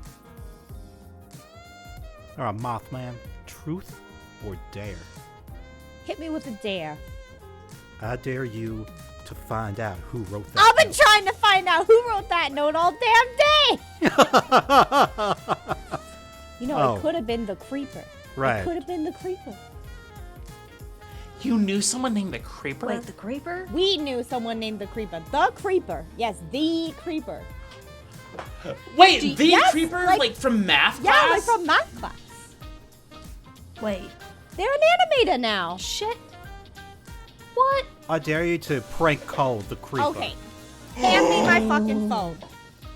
Alright, Mothman, truth or dare? Hit me with a dare. I dare you to find out who wrote that I've been note. trying to find out who wrote that note all damn day. You know, Oh. it could have been the creeper. Right. It could have been the creeper. you knew someone named the Creeper? Wait, the creeper? We knew someone named the creeper. The creeper. Yes, the creeper. Wait, the yes, Creeper? like- Like from math Yeah, class? like from math class. Wait, They're an animator now. shit. What? I dare you to prank call the creeper. Okay. Hand me my fucking phone.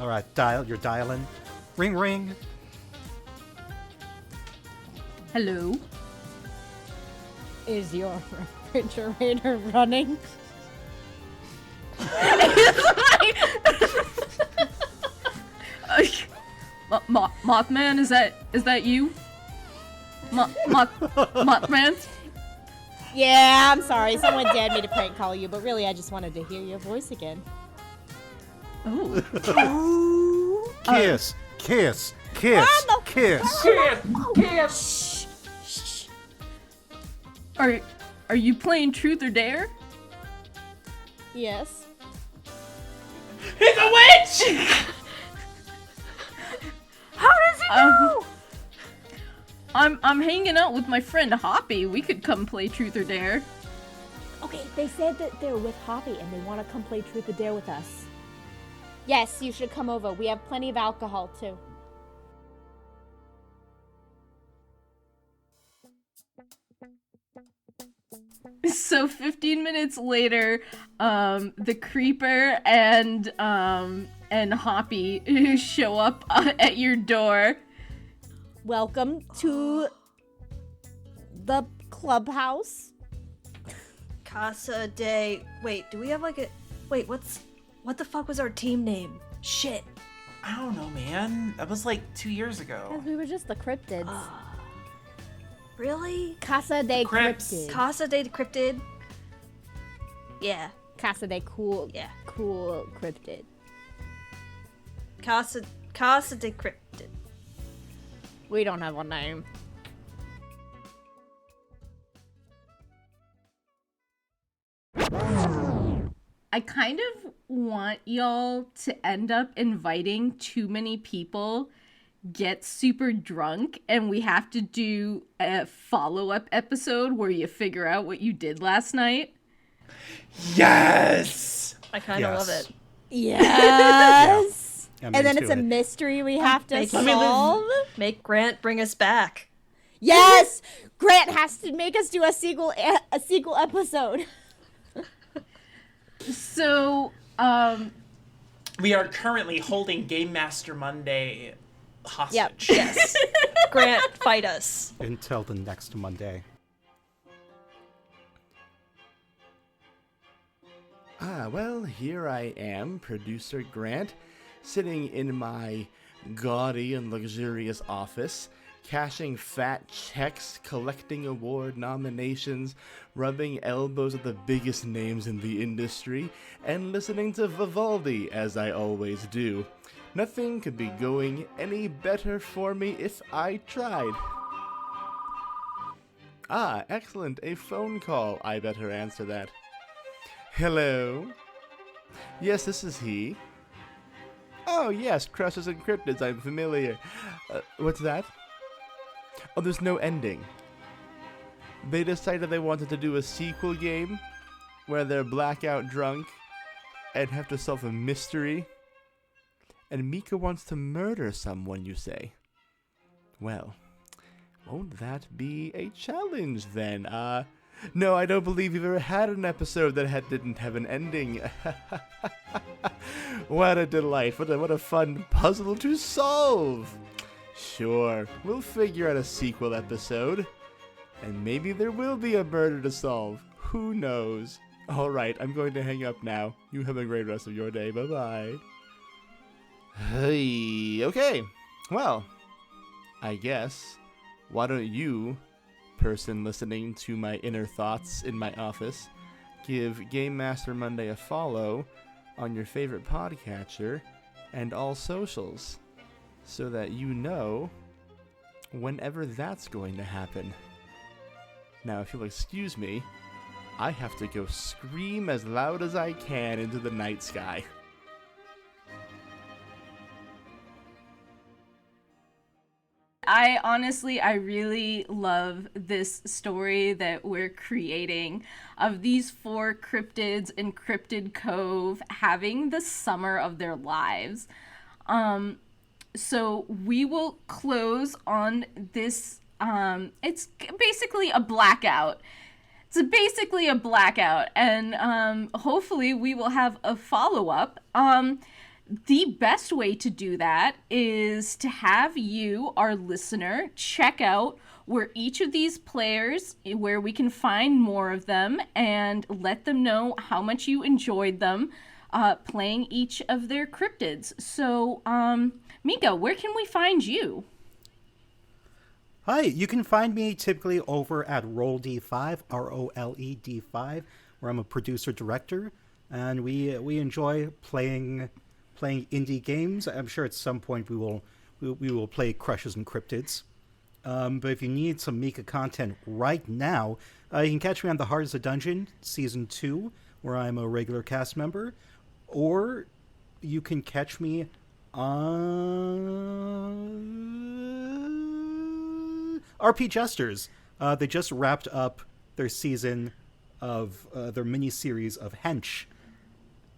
Alright, you're dialing. Ring ring. Hello? Is your refrigerator running? Mothman, is that you? Mothman? Yeah, I'm sorry. Someone dared me to prank call you, but really I just wanted to hear your voice again. Oh. Kiss, kiss, kiss, kiss. Are you playing truth or dare? Yes. He's a witch! How does he know? I'm hanging out with my friend Hoppy. We could come play truth or dare. Okay, they said that they're with Hoppy and they want to come play truth or dare with us. Yes, you should come over. We have plenty of alcohol, too. So 15 minutes later, the creeper and Hoppy show up at your door. Welcome to the clubhouse. Casa de. Wait, do we have like a. Wait, what the fuck was our team name? Shit. I don't know, man. That was like 2 years ago. Because we were just the cryptids. Really? Casa de Crips. Cryptid. Casa de Cryptid? Yeah. Casa de cool cryptid. Casa de Cryptid. We don't have a name. I kind of want y'all to end up inviting too many people, get super drunk, and we have to do a follow-up episode where you figure out what you did last night. Yes! I kind of Yes. love it. Yes. I'm And then into it's a it. mystery we have to Make it- solve. Make Grant bring us back. Yes, Grant has to make us do a sequel episode. So, We are currently holding Game Master Monday hostage. Yep. Yes. Grant, fight us. Until the next Monday. Well, here I am, producer Grant, sitting in my gaudy and luxurious office, cashing fat checks, collecting award nominations, rubbing elbows with the biggest names in the industry, and listening to Vivaldi, as I always do. Nothing could be going any better for me if I tried. Excellent, a phone call. I better answer that. Hello? Yes, this is he. Oh, yes, Crushes and Cryptids, I'm familiar. What's that? Oh, there's no ending. They decided they wanted to do a sequel game where they're blackout drunk and have to solve a mystery. And Mika wants to murder someone, you say? Well, won't that be a challenge then? No, I don't believe you've ever had an episode that didn't have an ending. What a delight. What a fun puzzle to solve. Sure, we'll figure out a sequel episode. And maybe there will be a murder to solve. Who knows? Alright, I'm going to hang up now. You have a great rest of your day. Bye-bye. Hey, okay. Well, I guess, why don't you, person listening to my inner thoughts in my office, give Game Master Monday a follow on your favorite podcatcher and all socials, so that you know whenever that's going to happen. Now, if you'll excuse me, I have to go scream as loud as I can into the night sky. I really love this story that we're creating of these 4 cryptids in Cryptid Cove having the summer of their lives. So we will close on this. It's basically a blackout. And hopefully we will have a follow-up. The best way to do that is to have you, our listener, check out where each of these players, where we can find more of them, and let them know how much you enjoyed them playing each of their cryptids. So, Mika, where can we find you? Hi, you can find me typically over at RollD5, ROLED5, where I'm a producer-director, and we enjoy playing indie games. I'm sure at some point we will play Crushes and Cryptids. But if you need some Mika content right now, you can catch me on The Heart is a Dungeon, Season 2, where I'm a regular cast member, or you can catch me on RP Jesters. They just wrapped up their season of their mini-series of Hench,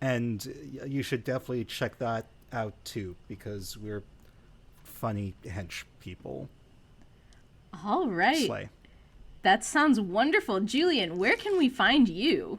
and you should definitely check that out too, because we're funny hench people. All right. Slay. That sounds wonderful. Julian, where can we find you?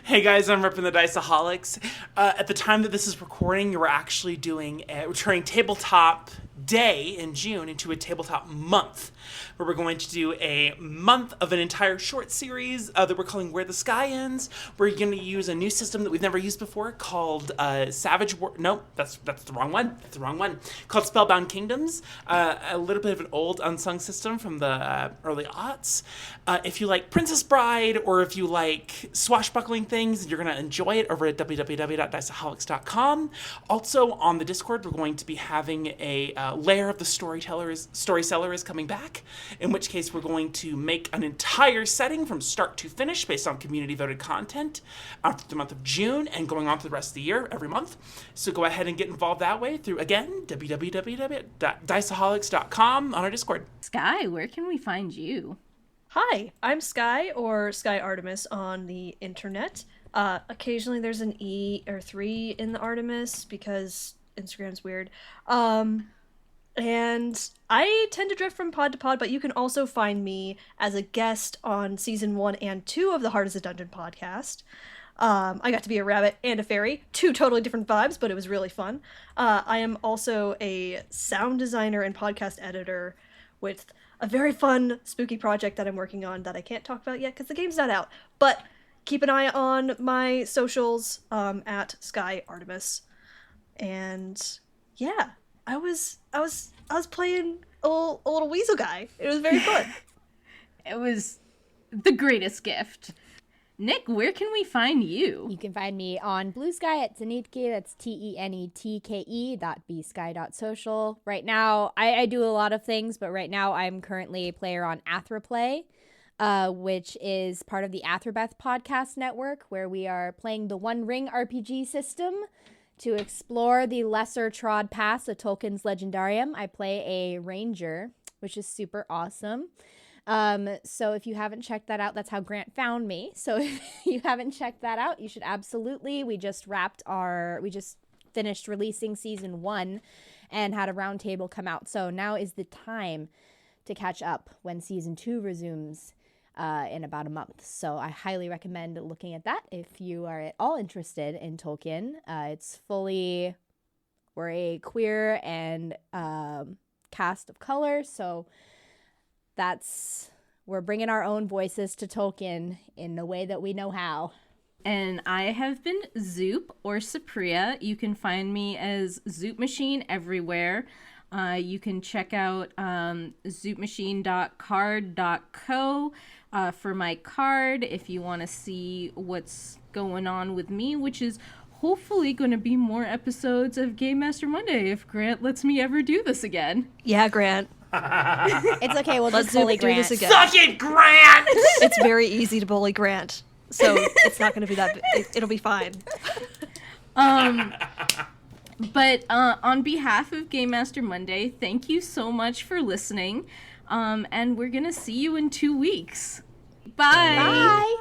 Hey guys, I'm repping the Diceaholics. At the time that this is recording, we're actually we're turning Tabletop Day in June into a Tabletop Month, where we're going to do a month of an entire short series that we're calling Where the Sky Ends. We're going to use a new system that we've never used before called Savage War. No, that's the wrong one. That's the wrong one. Called Spellbound Kingdoms. A little bit of an old unsung system from the early aughts. If you like Princess Bride, or if you like swashbuckling things, you're going to enjoy it over at www.diceaholics.com. Also on the Discord, we're going to be having a layer of the Story Seller is coming back, in which case we're going to make an entire setting from start to finish based on community voted content after the month of June and going on to the rest of the year every month. So go ahead and get involved that way through, again, www.diceaholics.com on our Discord. Skye, where can we find you? Hi, I'm Skye, or Skye Artemis on the internet. Occasionally there's an E or 3 in the Artemis because Instagram's weird. And I tend to drift from pod to pod, but you can also find me as a guest on season 1 and 2 of the Heart is a Dungeon podcast. I got to be a rabbit and a fairy, 2 totally different vibes, but it was really fun. I am also a sound designer and podcast editor with a very fun spooky project that I'm working on that I can't talk about yet because the game's not out. But keep an eye on my socials at Skye Artemis. And yeah, I was playing a little weasel guy. It was very fun. It was the greatest gift. Nick, where can we find you? You can find me on Blue Sky at Tenteke. That's TENETKE.bsky.social. Right now, I do a lot of things, but right now I'm currently a player on Athraplay, which is part of the Athrabeth podcast network, where we are playing the One Ring RPG system to explore the lesser trod paths of Tolkien's Legendarium. I play a ranger, which is super awesome. So if you haven't checked that out, that's how Grant found me. So if you haven't checked that out, you should absolutely. We just finished releasing season 1 and had a roundtable come out. So now is the time to catch up when season 2 resumes. in about a month. So I highly recommend looking at that if you are at all interested in Tolkien. We're a queer and cast of color, so we're bringing our own voices to Tolkien in a way that we know how. And I have been Zoop or Supriya. You can find me as Zoop Machine everywhere. You can check out zoopmachine.card.co for my card if you want to see what's going on with me, which is hopefully going to be more episodes of Game Master Monday if Grant lets me ever do this again. Yeah, Grant. It's okay, we'll Let's just bully do Grant. this again. Suck it, Grant! It's very easy to bully Grant, so it's not going to be that. It'll be fine. But on behalf of Game Master Monday, thank you so much for listening. And we're going to see you in 2 weeks. Bye. Bye.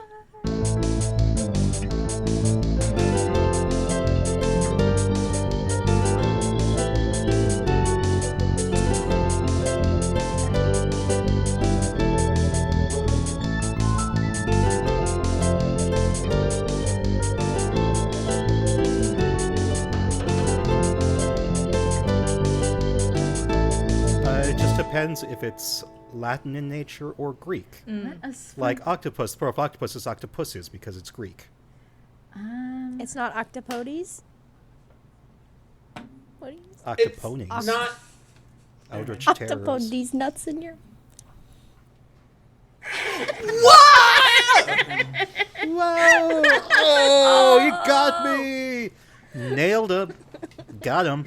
It just depends if it's Latin in nature or Greek. Like octopus, plural of octopus is octopuses because it's Greek. It's not octopodes? What do you say? Octoponies. Not. Eldritch terrors. Octopodes nuts in your... Whoa! Oh, you got me! Nailed him. Got him.